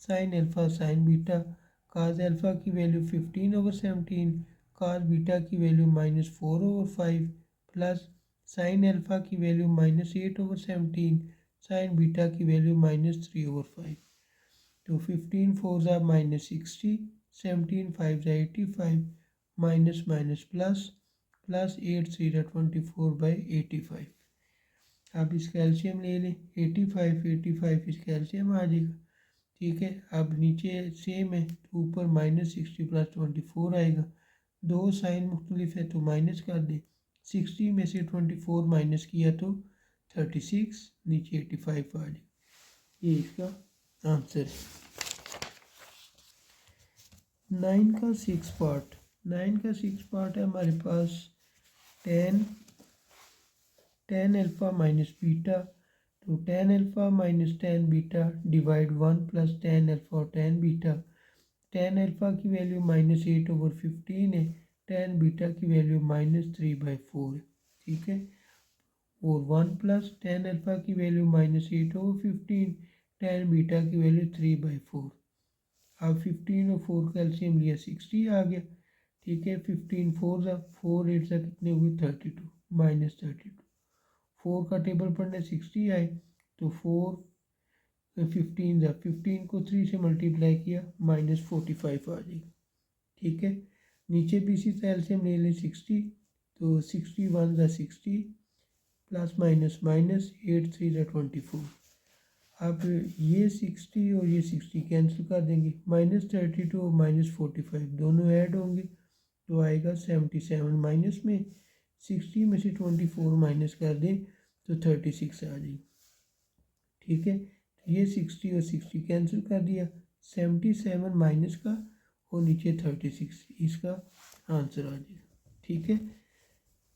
sine alpha sine beta. Cause alpha की वैल्यू 15/17, कॉज बीटा की वैल्यू -4/5 प्लस साइन एल्फ़ा की वैल्यू -8/17, साइन बीटा की वैल्यू -3/5। तो 15 4 ज़ा -60, 17 5 ज़ा 85 माइनस माइनस प्लस 8 3 ज़ा 24/85। अब इसका एलसीएम ले लें 85 इसका एलसीएम आ जाएगा। ठीक है, अब नीचे सेम है तो ऊपर -60 प्लस 24 आएगा। दो साइन मुख्तलिफ है तो माइनस कर दें, 60 में से 24 माइनस किया तो 36, नीचे 85 आ जाएगा। ये इसका आंसर है। 9 का 6 पार्ट, 9 का 6 पार्ट है हमारे पास tan अल्फ़ा माइनस बीटा, तो tan alpha minus tan beta divide 1 plus tan alpha और tan बीटा। tan अल्फ़ा की वैल्यू -8/15 है, tan बीटा की वैल्यू -3/4 है। ठीक है, और 1 प्लस tan अल्फ़ा की वैल्यू -8/15, tan बीटा की वैल्यू 3/4। अब 15 और 4 का एलसीएम लिया 60 आ गया। ठीक है, 15 4 ज़ा 4 8 ज़ा कितने हुए 32 -32। 4 का टेबल पढ़ने 60 आए तो 4 15 ज़ा 15 को 3 से मल्टीप्लाई किया -45 आ जाएगा। ठीक है, नीचे भी इसी तरह एलसीएम ले लें 60, तो 60 1 ज़ा 60 प्लस माइनस माइनस 8 3 ज़ा 24। अब ये 60 और ये 60 कैंसिल कर देंगे, -32 और -45 दोनों ऐड होंगे तो आएगा 77। माइनस में 60 में से 24 माइनस कर दें तो 36 आ जाएगी। ठीक है, तो ये 60 और 60 कैंसिल कर दिया, 77 माइनस का और नीचे 36 इसका आंसर आ जाएगा। ठीक है,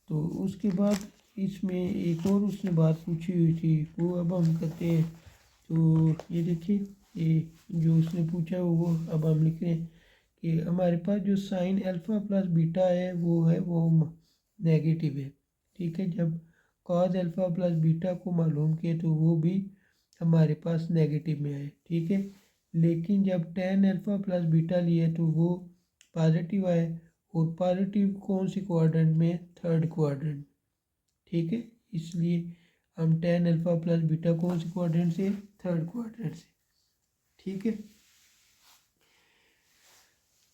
तो उसके बाद इसमें एक और उसने बात पूछी हुई थी वो अब हम करते हैं। तो ये देखिए, ये जो उसने पूछा वो अब हम लिख रहे हैं कि हमारे पास जो साइन अल्फ़ा प्लस बीटा है वो नेगेटिव है। ठीक है, जब कॉज अल्फ़ा प्लस बीटा को मालूम किए तो वो भी हमारे पास नेगेटिव में आए। ठीक है, लेकिन जब tan अल्फ़ा प्लस बीटा लिए तो वो पॉजिटिव आए, और पॉजिटिव कौन सी क्वाड्रेंट में, थर्ड क्वाड्रेंट। ठीक है, इसलिए हम tan अल्फ़ा प्लस बीटा कौन सी क्वाड्रेंट से, थर्ड क्वाड्रेंट से। ठीक है,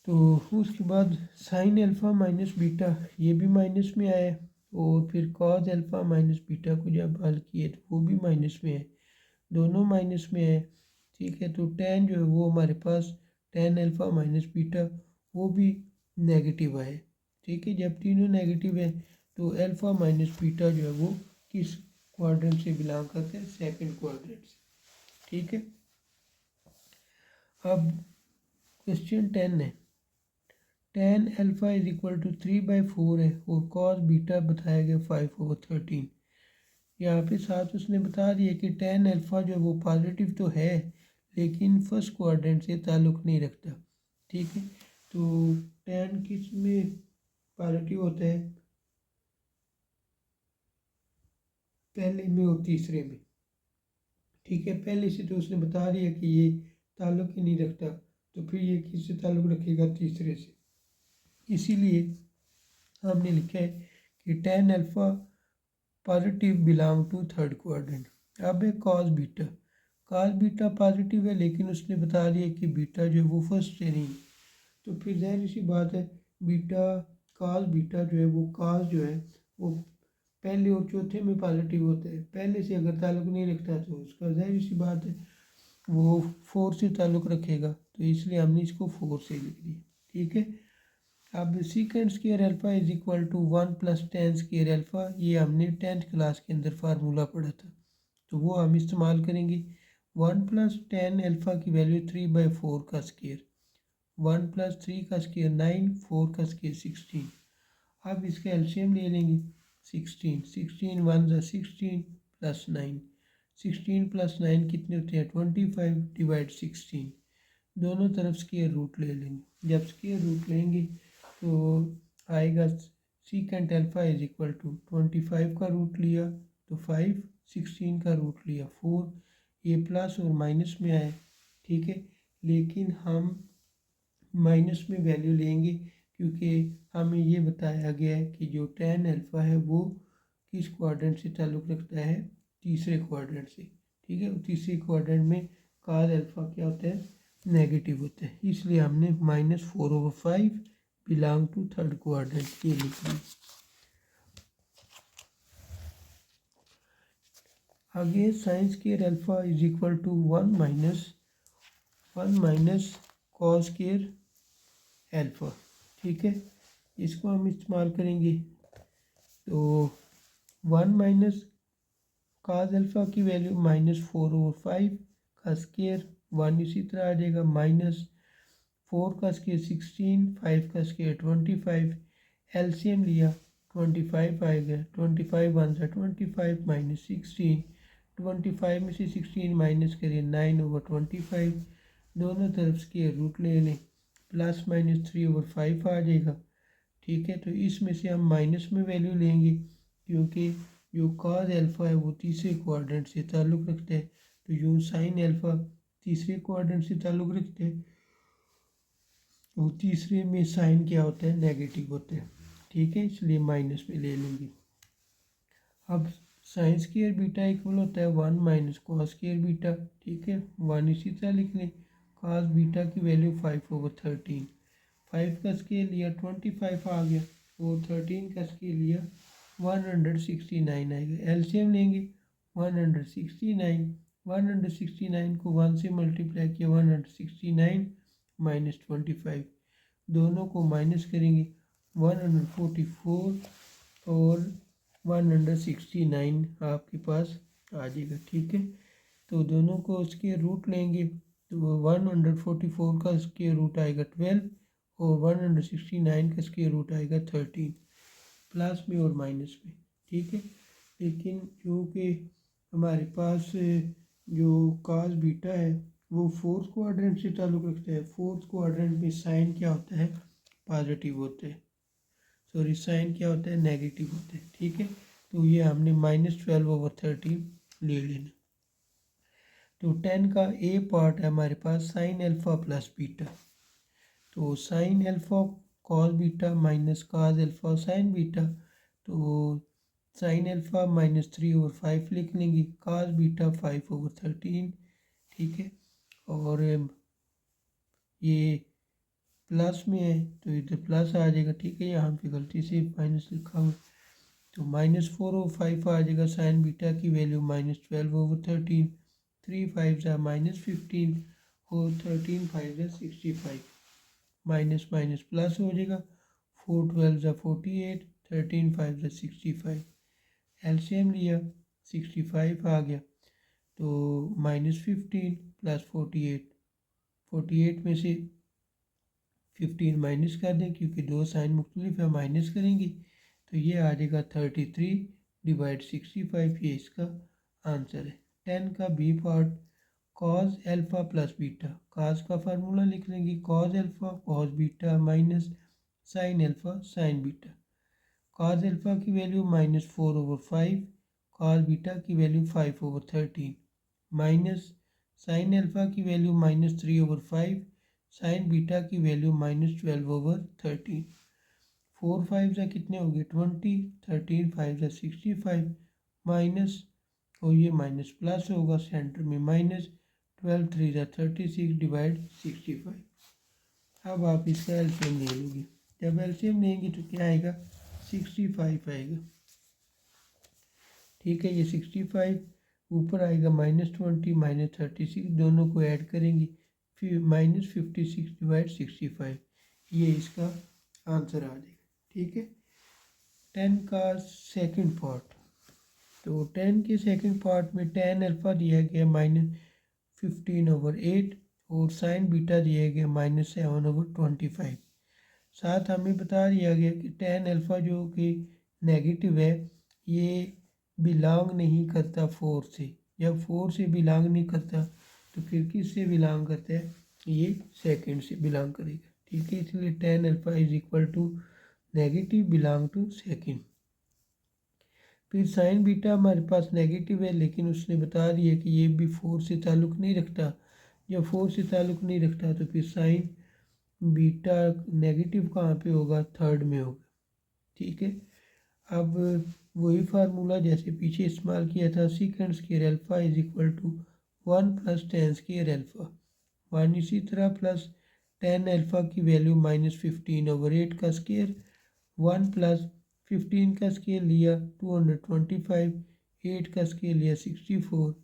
तो उसके बाद साइन अल्फ़ा माइनस बीटा ये भी माइनस में आया, और फिर कॉज अल्फ़ा माइनस बीटा को जब हल किए तो वो भी माइनस में है, दोनों माइनस में है। ठीक है, तो tan जो है वो हमारे पास tan अल्फ़ा माइनस बीटा वो भी नेगेटिव आए। ठीक है, जब तीनों नेगेटिव है तो अल्फ़ा माइनस बीटा जो है वो किस क्वाड्रेंट से बिलोंग करते हैं, सेकंड क्वाड्रेंट से। ठीक है, अब क्वेश्चन 10 है, tan alpha is equal to 3/4 है और cos बीटा बताया गया 5/13। यहाँ पे साथ उसने बता दिया कि tan अल्फ़ा जो है वो पॉजिटिव तो है लेकिन फर्स्ट क्वाड्रेंट से ताल्लुक़ नहीं रखता। ठीक है, तो tan किस में पॉजिटिव होता है, पहले में और तीसरे में। ठीक है, पहले से तो उसने बता दिया कि ये ताल्लुक़ ही नहीं रखता, तो फिर ये किससे ताल्लुक़ रखेगा, तीसरे से। इसीलिए हमने लिखा है कि tan alpha positive belong to third quadrant. अब है cos beta, cos beta positive है लेकिन उसने बता दिया कि बीटा जो है वो फर्स्ट से नहीं, तो फिर जाहिर सी बात है बीटा कॉस बीटा जो है वो कॉस जो है वो पहले और चौथे में पॉजिटिव होता है, पहले से अगर ताल्लुक़ नहीं रखता तो उसका जाहिर सी बात है वो 4 से ताल्लुक़ रखेगा, तो इसलिए हमने इसको 4 से लिख दिया। ठीक है, अब secant square alpha is equal to 1 plus tan square alpha, ये हमने 10th क्लास के अंदर फार्मूला पढ़ा था, तो वो हम इस्तेमाल करेंगे। 1 प्लस टेन अल्फ़ा की वैल्यू 3/4 का स्क्वायर, 1 प्लस 3 का स्क्वायर 9, 4 का स्क्वायर 16। अब इसका एलसीएम ले लेंगे। 16 16 1 ज़ा 16 प्लस 9, 16 प्लस 9 कितने होते हैं 25 डिवाइड 16, दोनों तरफ स्क्वायर रूट ले लेंगे। जब स्क्वायर रूट लेंगे तो आएगा secant alpha is equal to 25 का रूट लिया तो 5, 16 का रूट लिया 4, ये प्लस और माइनस में आए, ठीक है। लेकिन हम माइनस में वैल्यू लेंगे क्योंकि हमें ये बताया गया है कि जो tan अल्फ़ा है वो किस क्वाड्रेंट से ताल्लुक़ रखता है, तीसरे क्वाड्रेंट से, ठीक है। तीसरे क्वाड्रेंट में cos अल्फ़ा क्या होता है, नेगेटिव होता है, इसलिए हमने -4/5 बिलोंग टू थर्ड क्वाड्रेंट ये लिख लिया। आगे sine square alpha is equal to 1 minus cos square alpha, ठीक है। इसको हम इस्तेमाल करेंगे तो 1 माइनस काज अल्फ़ा की वैल्यू -4/5 का स्क्वायर, 1 इसी तरह आ जाएगा, -4 का स्क्वायर 16, 5 का स्क्वायर 25, एलसीएम लिया 25 आएगा, 25 1 सा 25 -16, 25 में से 16 माइनस करिए 9/25, दोनों तरफ स्क्वायर रूट ले लें, +-3/5 आ जाएगा, ठीक है। तो इसमें से हम माइनस में वैल्यू लेंगे क्योंकि जो कॉज अल्फ़ा है वो तीसरे क्वाड्रेंट से ताल्लुक़ रखता है, तो यूँ साइन अल्फ़ा तीसरे क्वाड्रेंट से ताल्लुक़ रखते हैं, वो तीसरे में साइन क्या होता है, नेगेटिव होता है, ठीक है, इसलिए माइनस में ले लेंगे। अब साइन स्क्वायर बीटा इक्वल होता है 1 माइनस कॉस स्क्वायर बीटा, ठीक है, 1 इसी तरह लिख लें। कॉस बीटा की वैल्यू 5/13, 5 का स्क्वायर लिया 25 आ गया, और 13 का स्क्वायर लिया 169 आएगा। एलसीएम लेंगे 169, 169 को 1 से मल्टीप्लाई किया 169 -25, दोनों को माइनस करेंगे 144 और 169 आपके पास आ जाएगा, ठीक है। तो दोनों को उसके रूट लेंगे तो 144 का स्क्वायर रूट आएगा 12 और 169 का स्क्वायर रूट आएगा 13, प्लस में और माइनस में, ठीक है। लेकिन क्योंकि हमारे पास जो काज बीटा है वो फोर्थ क्वाड्रेंट से ताल्लुक़ रखता है, फोर्थ क्वाड्रेंट में साइन क्या होता है, पॉजिटिव होता है, सॉरी साइन क्या होता है, नेगेटिव होता है, ठीक है। तो ये हमने -12/13 ले लेना। तो 10 का ए पार्ट है हमारे पास साइन अल्फ़ा प्लस बीटा, तो sign alpha cos beta minus cos alpha sine beta, तो साइन अल्फ़ा -3/5 लिख लेंगे, कॉस बीटा 5/13, ठीक है। और ये प्लस में है तो इधर प्लस आ जाएगा, ठीक है, यहाँ पे गलती से माइनस लिखा हुआ, तो -4/5 आ जाएगा। साइन बीटा की वैल्यू -12/13, 3 5 ज़ा -15 और 13 5 ज़ा 65, माइनस माइनस प्लस हो जाएगा, 4 12 ज़ा 48, 13 5 ज़ा 65, एलसीएम लिया 65 आ गया, तो -15 + 48, 48 में से 15 माइनस कर दें क्योंकि दो साइन मुख्तलिफ है, माइनस करेंगे तो ये आ जाएगा 33/65, ये इसका आंसर है। 10 का B part cos alpha plus beta, cos का फार्मूला लिख लेंगे, cos alpha cos beta minus sine alpha sine beta, cos alpha की वैल्यू -4/5, कॉस बीटा की वैल्यू 5/13, माइनस साइन अल्फ़ा की वैल्यू -3/5, साइन बीटा की वैल्यू -12/13, 4 5 ज़ा कितने हो गए 20, 13 5 ज़ा 65, माइनस और ये माइनस प्लस होगा, सेंटर में माइनस, 12 3 ज़ा 36 डिवाइड 65। अब आप इसका एलसीएम ले लोगे, जब एलसीएम लेंगे तो क्या आएगा 65 आएगा, ठीक है। ये 65 ऊपर आएगा -20 -36, दोनों को ऐड करेंगे फिर -56 डिवाइड 65, ये इसका आंसर आ जाएगा। ठीक है, 10 का सेकंड पार्ट। तो 10 के सेकंड पार्ट में tan अल्फ़ा दिया गया -15/8 और साइन बीटा दिया गया -7/25। साथ हमें बता दिया गया कि tan अल्फ़ा जो कि नेगेटिव है ये बिलोंग नहीं करता 4 से। जब 4 से बिलोंग नहीं करता तो फिर किस से बिलोंग करता है, ये सेकंड से बिलोंग करेगा। ठीक है, इसलिए tan alpha is equal to negative belong to second. फिर साइन बीटा हमारे पास नेगेटिव है, लेकिन उसने बता दिया कि ये भी 4 से ताल्लुक़ नहीं रखता। जब 4 से ताल्लुक़ नहीं रखता तो फिर साइन बीटा नेगेटिव कहाँ पे होगा, थर्ड में होगा। ठीक है, अब वही फार्मूला जैसे पीछे इस्तेमाल किया था, secant square alpha is equal to 1 + tan square alpha 1, इसी तरह प्लस tan अल्फ़ा की वैल्यू -15/8 का स्क्वायर 1 + 15 का स्केल लिया 225, 8 का स्केल लिया 64,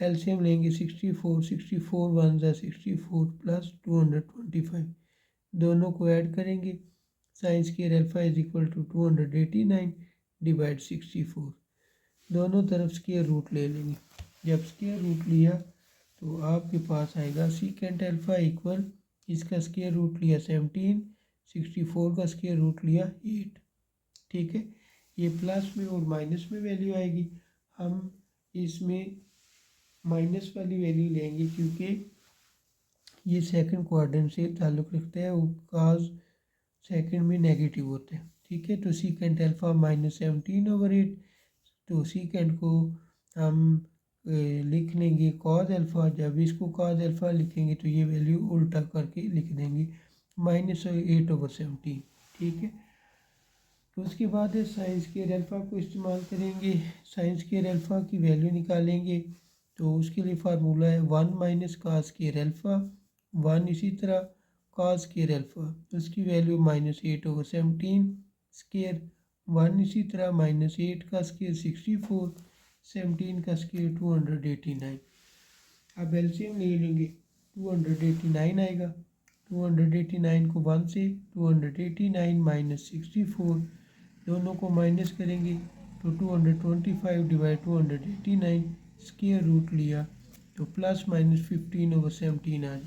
एलसीएम लेंगे 64, 64 1 ज़ा 64 प्लस 225, दोनों को ऐड करेंगे। Sine square alpha is equal to 289 divide 64, दोनों तरफ स्केयर रूट ले लेंगे। जब स्केयर रूट लिया तो आपके पास आएगा सीकेंट अल्फ़ा इक्वल, इसका स्केयर रूट लिया 17, 64 का स्केयर रूट लिया 8। ठीक है, ये प्लस में और माइनस में वैल्यू आएगी। हम इसमें माइनस वाली वैल्यू लेंगे क्योंकि ये सेकंड क्वाड्रेंट से ताल्लुक़ रखता है और काज सेकंड में नेगेटिव होता है। ठीक है, तो सीकेंट अल्फ़ा -17/8, तो सीकेंट को हम लिख लेंगे कॉज अल्फ़ा। जब इसको कॉज अल्फ़ा लिखेंगे तो ये वैल्यू उल्टा करके लिख देंगे -8/17। ठीक है, तो उसके बाद साइन स्क्वायर अल्फ़ा को इस्तेमाल करेंगे। साइन स्क्वायर अल्फ़ा की वैल्यू निकालेंगे तो उसके लिए फार्मूला है 1 - cos स्क्वायर अल्फ़ा 1, इसी तरह cos स्क्वायर अल्फ़ा उसकी वैल्यू -8/17 स्क्वायर 1, इसी तरह -8 का स्क्वायर 64, 17 का स्क्वायर 289। अब एलसीएम ले लेंगे 289 आएगा। 289 को 1 से 289 - 64 दोनों को माइनस करेंगे तो 225 डिवाइड 289 स्क्वायर रूट लिया तो +-15/17 आ जाए।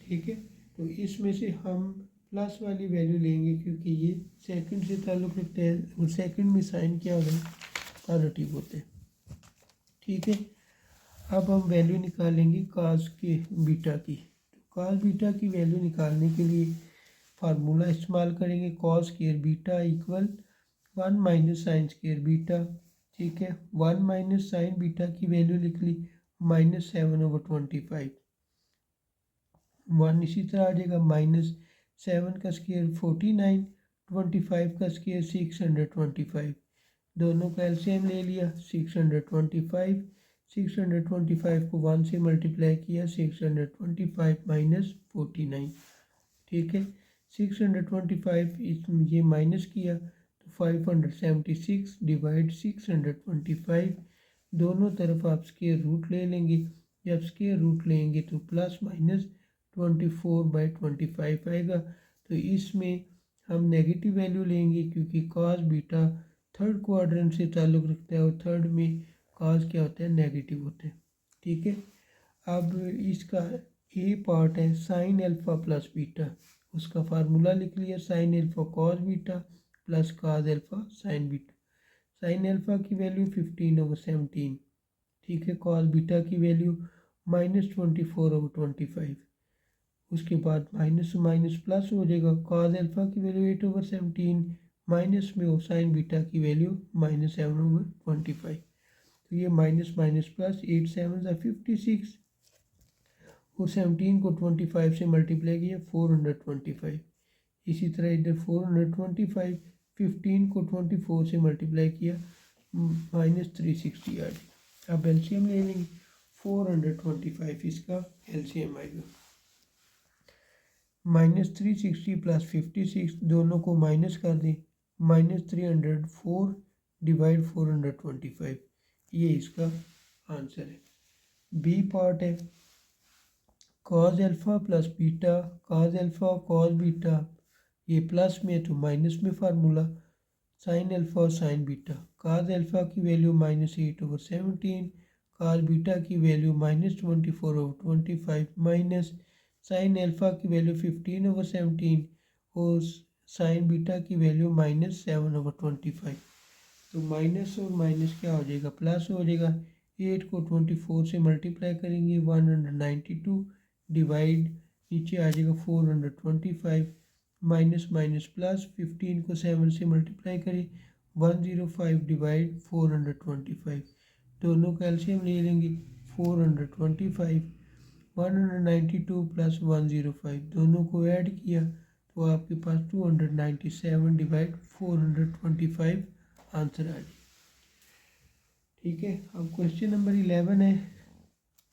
ठीक है, तो इसमें से हम प्लस वाली वैल्यू लेंगे क्योंकि ये सेकंड से ताल्लुक़ रखते हैं और सेकंड में साइन क्या होता है, पॉजिटिव होते हैं। ठीक है, अब हम वैल्यू निकालेंगे काज के बीटा की। तो काज बीटा की वैल्यू निकालने के लिए फार्मूला इस्तेमाल करेंगे cos square beta equal 1 - sign square beta. ठीक है, 1 - साइन बीटा की वैल्यू लिख ली -7/25, 1 इसी तरह आ जाएगा -7 का स्क्वायर 49, 25 का स्क्वायर 625, दोनों का एलसीएम ले लिया 625, 625 को 1 से मल्टीप्लाई किया 625 - 49। ठीक है, 625 इसमें ये माइनस किया तो 576 डिवाइड 625, दोनों तरफ आप स्क्वायर रूट ले लेंगे। जब स्क्वायर रूट लेंगे तो +-24/25 आएगा। तो इसमें हम नेगेटिव वैल्यू लेंगे क्योंकि कॉस बीटा थर्ड क्वाड्रेंट से ताल्लुक़ रखता है और थर्ड में कॉस क्या होता है, नेगेटिव होता है। ठीक है, अब इसका ए पार्ट है साइन अल्फ़ा प्लस बीटा, उसका फार्मूला लिख लिया sign alpha cos beta plus cos alpha sine beta. Sine alpha की वैल्यू 15/17। ठीक है, कॉस बीटा की वैल्यू -24/25। उसके बाद माइनस माइनस प्लस हो जाएगा, कॉस अल्फ़ा की वैल्यू 8/17 माइनस में और साइन बीटा की वैल्यू -7/25। तो ये माइनस माइनस प्लस 8 7 56 और 17 को 25 से मल्टीप्लाई किया 425। इसी तरह इधर 425, 15 को 24 से मल्टीप्लाई किया -360 आ गया। अब एलसीएम ले लेंगे 425, इसका एलसीएम आएगा -360 + 56, दोनों को माइनस कर दें -304 डिवाइड 425, ये इसका आंसर है। बी पार्ट है cos alpha plus beta, cause alpha cos beta ये प्लस में है तो माइनस में फार्मूला साइन अल्फ़ा और साइन बीटा। काज अल्फ़ा की वैल्यू -8/17, काज बीटा की वैल्यू -24/25 माइनस साइन अल्फ़ा की वैल्यू 15/17 और साइन बीटा की वैल्यू -7/25। तो माइनस और माइनस क्या हो जाएगा, प्लस हो जाएगा। 8 को 24 से मल्टीप्लाई करेंगे 192 डिवाइड नीचे आ जाएगा 425 माइनस माइनस प्लस 15 को 7 से मल्टीप्लाई करें 105 डिवाइड 425। दोनों का एलसीएम ले लेंगे 425 192 प्लस 105 दोनों को ऐड किया तो आपके पास 297 डिवाइड 425 आंसर आ जाए। ठीक है, अब क्वेश्चन नंबर 11 है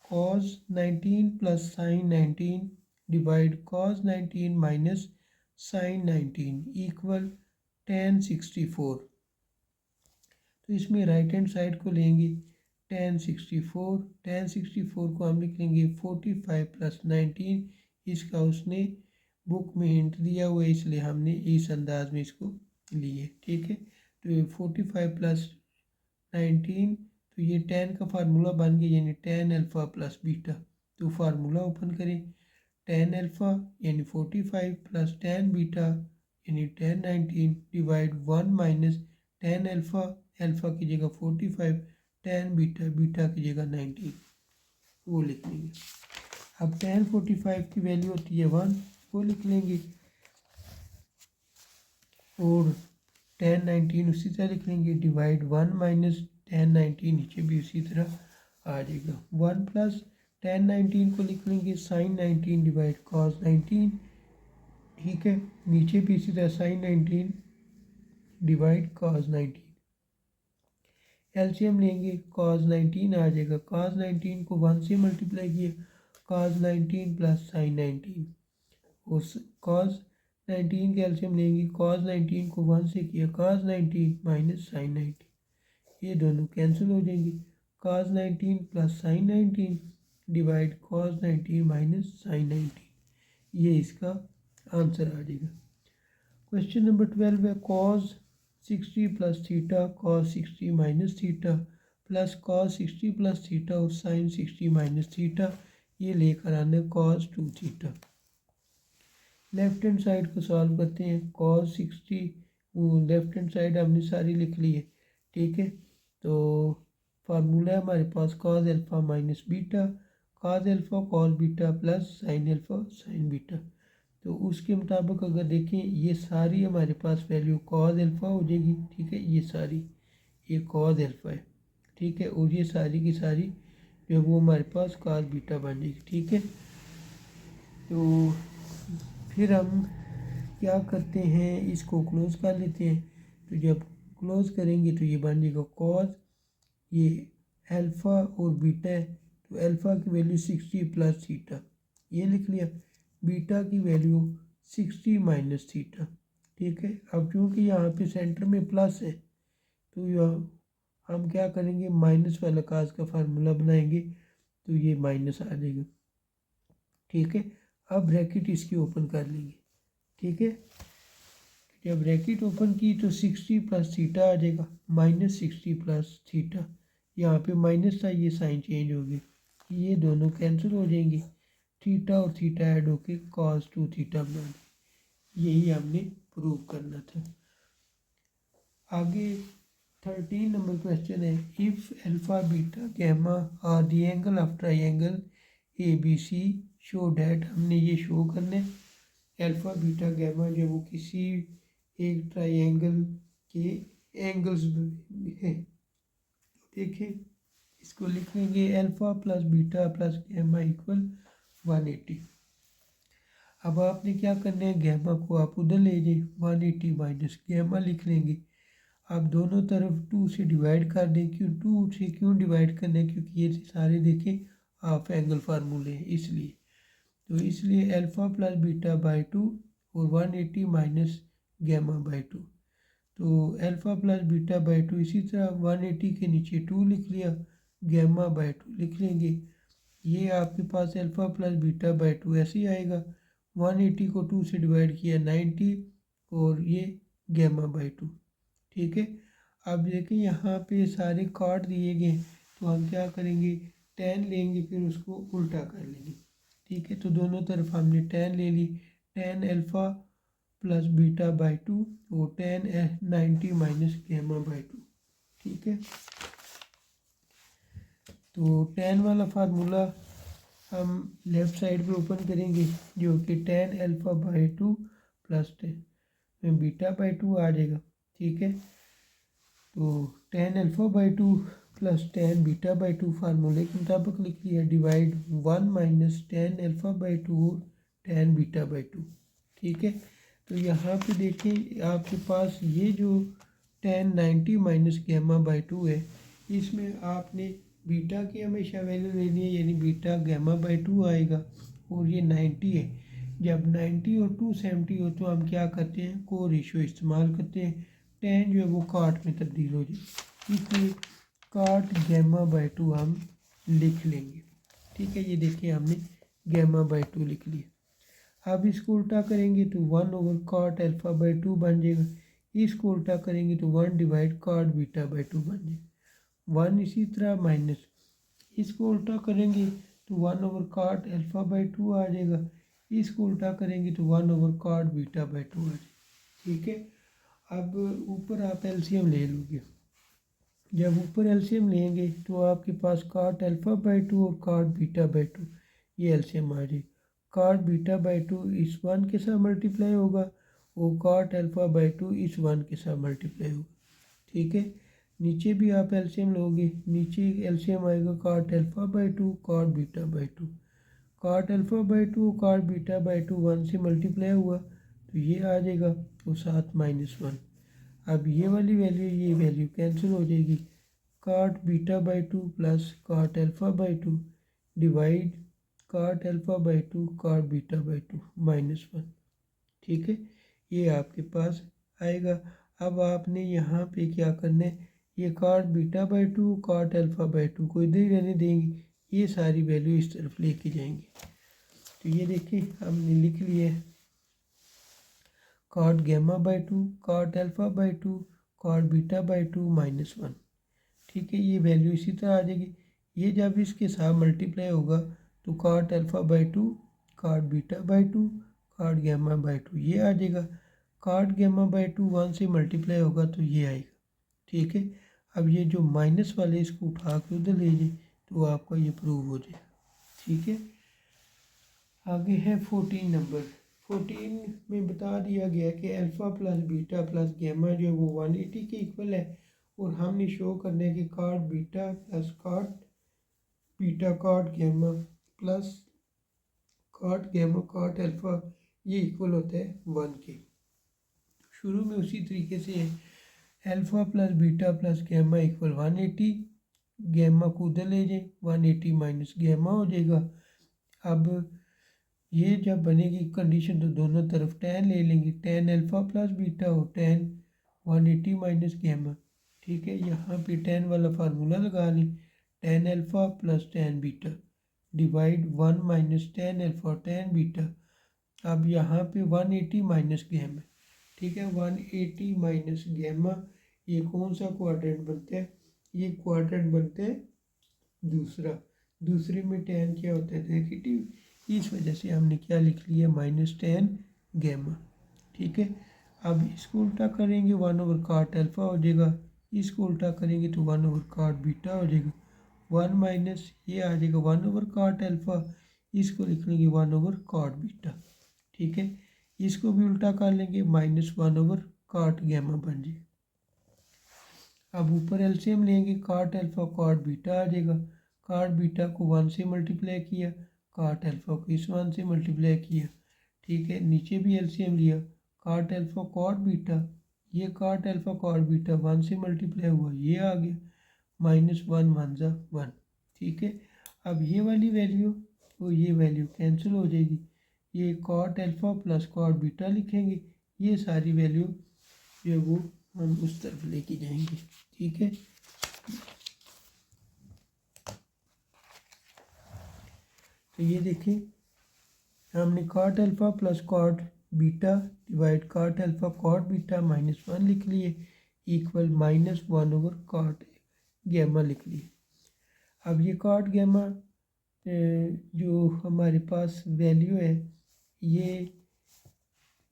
cos 19 plus sine 19 divide cos 19 minus sine 19 equal tan 64। तो इसमें राइट हैंड साइड को लेंगे tan 64 को हम लिख लेंगे 45 प्लस 19। इसका उसने बुक में हिंट दिया हुआ है इसलिए हमने इस अंदाज में इसको लिए। ठीक है, तो 45 प्लस 19 तो ये tan का फार्मूला बन गया यानी tan अल्फ़ा प्लस बीटा। तो फार्मूला ओपन करें tan अल्फ़ा यानी 45 प्लस tan बीटा यानी tan 19 divide 1 minus tan alpha, alpha की जगह 45 tan बीटा, बीटा की जगह 19 वो लिख लेंगे। अब tan 45 की वैल्यू होती है 1 वो लिख लेंगे और tan 19 उसी तरह लिख लेंगे डिवाइड 1 माइनस tan 19 नीचे भी उसी तरह आ जाएगा 1 प्लस tan 19 को लिख लेंगे साइन 19 डिवाइड cos 19। ठीक है, नीचे भी इसी तरह साइन 19 डिवाइड cos 19। एलसीएम लेंगे cos 19 आ जाएगा, cos 19 को 1 से मल्टीप्लाई किए cos 19 प्लस साइन 19 उस cos 19 के एलसीएम लेंगे cos 19 को 1 से किया cos 19 माइनस साइन 19 ये दोनों कैंसिल हो जाएंगे cos 19 plus sine 19 divide cos 19 minus sine 19 ये इसका आंसर आ जाएगा। क्वेश्चन नंबर 12 है cos 60 plus theta cos 60 minus theta plus cos 60 plus theta और साइन 60 माइनस थीटा ये लेकर आने cos 2 theta. Left hand side को सॉल्व करते हैं cos 60 लेफ्ट हैंड साइड हमने सारी लिख ली है। ठीक है, तो फार्मूला है हमारे पास cos alpha minus beta cos alpha cos beta plus sign alpha sine beta. तो उसके मुताबिक अगर देखें ये सारी हमारे पास वैल्यू cos अल्फ़ा हो जाएगी। ठीक है, ये सारी ये cos अल्फ़ा है। ठीक है, और ये सारी की सारी जो वो हमारे पास cos बीटा बन जाएगी। ठीक है, तो फिर हम क्या करते हैं इसको क्लोज कर लेते हैं। तो जब क्लोज करेंगे तो ये बन जाएगा cos ये अल्फ़ा और बीटा है तो अल्फ़ा की वैल्यू 60 प्लस थीटा ये लिख लिया, बीटा की वैल्यू 60 माइनस थीटा। ठीक है, अब क्योंकि यहाँ पे सेंटर में प्लस है तो यह हम क्या करेंगे माइनस वाला काज का फार्मूला बनाएंगे तो ये माइनस आ जाएगा। ठीक है, अब ब्रैकेट इसकी ओपन कर लेंगे। ठीक है, जब ब्रैकेट ओपन की तो 60 प्लस थीटा आ जाएगा माइनस 60 प्लस थीटा। यहाँ पे माइनस था ये साइन चेंज हो गया, ये दोनों कैंसिल हो जाएंगे, थीटा और थीटा ऐड होके cos 2 थीटा बना दें। यही हमने प्रूव करना था। आगे 13 नंबर क्वेश्चन है if alpha beta gamma are the angle of triangle ABC show that. हमने ये शो करना है अल्फ़ा बीटा गैमा जब वो किसी एक ट्राइंगल के एंगल्स है। देखें इसको लिख लेंगे alpha plus beta plus gamma equal 180। अब आपने क्या करना है गैमा को आप उधर ले जाए 180 माइनस गैमा लिख लेंगे। आप दोनों तरफ 2 से डिवाइड कर दें। क्यों 2 से क्यों डिवाइड करना है, क्योंकि ये सारे देखें हाफ एंगल फार्मूले हैं इसलिए। तो इसलिए अल्फ़ा प्लस बीटा बाई 2 और 180 माइनस गैमा बाई 2। तो अल्फ़ा प्लस बीटा बाई 2 इसी तरह 180 के नीचे 2 लिख लिया, गैमा बाई 2 लिख लेंगे। ये आपके पास अल्फ़ा प्लस बीटा बाई 2 ऐसे ही आएगा। 180 को 2 से डिवाइड किया 90 और ये गैमा बाई 2। ठीक है, अब देखें यहाँ पे सारे काट दिए गए, तो हम क्या करेंगे, tan लेंगे, फिर उसको उल्टा कर लेंगे। ठीक है, तो दोनों तरफ हमने tan ले ली, tan alpha plus beta by 2 और tan 90 माइनस गैमा बाई 2। ठीक है, तो tan वाला फार्मूला हम लेफ़्ट साइड पे ओपन करेंगे, जो कि tan alpha by 2 plus beta by 2 आ जाएगा। ठीक है, तो tan alpha by 2 plus tan beta by 2 फार्मूले के मुताबिक लिख लिया, divide 1 minus tan alpha by 2 tan beta by 2। ठीक है, तो यहाँ पे देखें आपके पास ये जो tan 90 माइनस गैमा बाई 2 है, इसमें आपने बीटा की हमेशा वैल्यू लेनी है, यानी बीटा गैमा बाई 2 आएगा, और ये 90 है। जब 90 और 270 हो तो हम क्या करते हैं, को रेशो इस्तेमाल करते हैं, tan जो है वो काट में तब्दील हो जाए, इसलिए काट गैमा बाई 2 हम लिख लेंगे। ठीक है, ये देखिए हमने गैमा बाई 2 लिख लिया। अब इसको उल्टा करेंगे तो 1 ओवर काट अल्फ़ा बाई 2 बन जाएगा, इसको उल्टा करेंगे तो 1 डिवाइड काट बीटा बाई 2 बन जाएगा। 1 इसी तरह माइनस, इसको उल्टा करेंगे तो 1 ओवर काट अल्फ़ा बाई 2 आ जाएगा, इसको उल्टा करेंगे तो 1 ओवर काट बीटा बाई 2 आ जाएगा। ठीक है, अब ऊपर आप एलसीएम ले लोगे, जब ऊपर एलसीएम लेंगे तो आपके पास काट अल्फ़ा बाई 2 और काट बीटा बाई 2, ये एलसीएम आ जाएगी। काट बीटा बाई 2 इस 1 के साथ मल्टीप्लाई होगा, और काट अल्फ़ा बाई 2 इस 1 के साथ मल्टीप्लाई होगा। ठीक है, नीचे भी आप एलसीएम लोगे, नीचे एलसीएम आएगा काट अल्फ़ा बाई 2 काट बीटा बाई 2। काट अल्फ़ा बाई 2 काट बीटा बाई 2 1 से मल्टीप्लाई हुआ तो ये आ जाएगा, और साथ -1। अब ये वाली वैल्यू ये वैल्यू कैंसिल हो जाएगी, काट बीटा बाई 2 प्लस काट अल्फ़ा बाई 2 डिवाइड काट अल्फ़ा बाई 2 काट बीटा बाई 2 -1। ठीक है, ये आपके पास आएगा। अब आपने यहाँ पे क्या करना है, ये काट बीटा बाई 2 काट अल्फ़ा बाई 2 को इधर ही रहने देंगे, ये सारी वैल्यू इस तरफ लेके जाएंगे। तो ये देखिए हमने लिख लिया है, काट गैमा बाई 2 काट अल्फ़ा बाई 2 काट बीटा बाई 2 -1। ठीक है, ये वैल्यू इसी तरह आ जाएगी। ये जब इसके साथ मल्टीप्लाई होगा तो काट अल्फ़ा बाई 2 काट बीटा बाई 2 काट गैमा बाई 2 ये आ जाएगा। काट गैमा बाई 2 1 से मल्टीप्लाई होगा तो ये आएगा। ठीक है, अब ये जो माइनस वाले इसको उठा के उधर ले जाए तो आपका ये प्रूव हो जाएगा। ठीक है, आगे है 14 नंबर। 14 में बता दिया गया कि alpha plus beta plus gamma जो है वो 180 के इक्वल है, और हमने शो करना है कि काट बीटा प्लस काट बीटा काट गैमा प्लस काट गैमा काट अल्फ़ा ये इक्वल होता है 1 के। शुरू में उसी तरीके से है, alpha plus beta plus gamma equal 180, gamma को उधर ले जाए 180 माइनस गैमा हो जाएगा। अब ये जब बनेगी कंडीशन तो दोनों तरफ tan ले लेंगे, tan अल्फ़ा प्लस बीटा और tan 180 माइनस गैमा। ठीक है, यहाँ पे tan वाला फार्मूला लगा लें, tan alpha plus tan beta divide 1 minus tan alpha tan beta. अब यहाँ पे 180 माइनस गैमा। ठीक है, 180 माइनस गैमा, ये कौन सा क्वाड्रेंट बनता है, ये क्वाड्रेंट बनता है दूसरा। दूसरे में tan क्या होता है, नेगेटिव, इस वजह से हमने क्या लिख लिया, -tan गैमा। ठीक है, अब इसको उल्टा करेंगे 1 ओवर काट अल्फ़ा हो जाएगा, इसको उल्टा करेंगे तो 1 ओवर काट बीटा हो जाएगा, 1 माइनस ये आ जाएगा 1 ओवर काट अल्फ़ा, इसको लिख लेंगे 1 ओवर काट बीटा। ठीक है, इसको भी उल्टा कर लेंगे, -1 ओवर काट गैमा बन जाएगा। अब ऊपर एलसीएम लेंगे, काट अल्फ़ा काट बीटा आ जाएगा, काट बीटा को 1 से मल्टीप्लाई किया, काट अल्फ़ा को इस 1 से मल्टीप्लाई किया। ठीक है, नीचे भी एलसीएम लिया, काट अल्फ़ा काट बीटा, ये काट अल्फ़ा काट बीटा 1 से मल्टीप्लाई हुआ, ये आ गया, -1 1 1। ठीक है, अब ये वाली वैल्यू और ये वैल्यू कैंसिल हो जाएगी, ये काट अल्फ़ा प्लस काट बीटा लिखेंगे, ये सारी वैल्यू जो है वो हम उस तरफ लेके जाएंगे। ठीक है, तो ये देखिए हमने cot alpha plus cot beta divide cot alpha cot beta -1 लिख लिए इक्वल -1 ओवर कॉट गैमा लिख लिए। अब ये कॉट गैमा जो हमारे पास वैल्यू है ये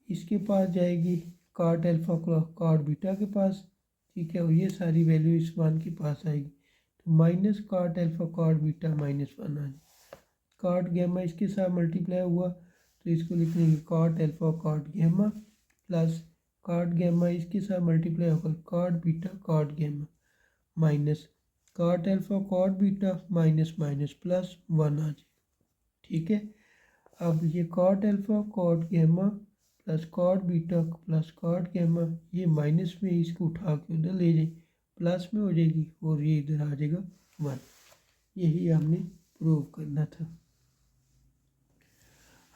इसके पास जाएगी कॉट अल्फ़ा कॉट बीटा के पास, ठीक है, और ये सारी वैल्यू इस 1 के पास आएगी। तो minus cot alpha cot beta -1 आ जाए। कॉट गैमा इसके साथ मल्टीप्लाई हुआ तो इसको लिख लेंगे cot alpha cot gamma plus cot gamma इसके साथ मल्टीप्लाई होकर cot beta cot gamma minus cot alpha cot beta minus minus plus 1 आ जाए, ठीक है। अब ये cot alpha cot gamma plus cot beta plus cot gamma ये माइनस में इसको उठा के उधर ले जाए प्लस में हो जाएगी और ये इधर आ जाएगा 1। यही हमने प्रूव करना था।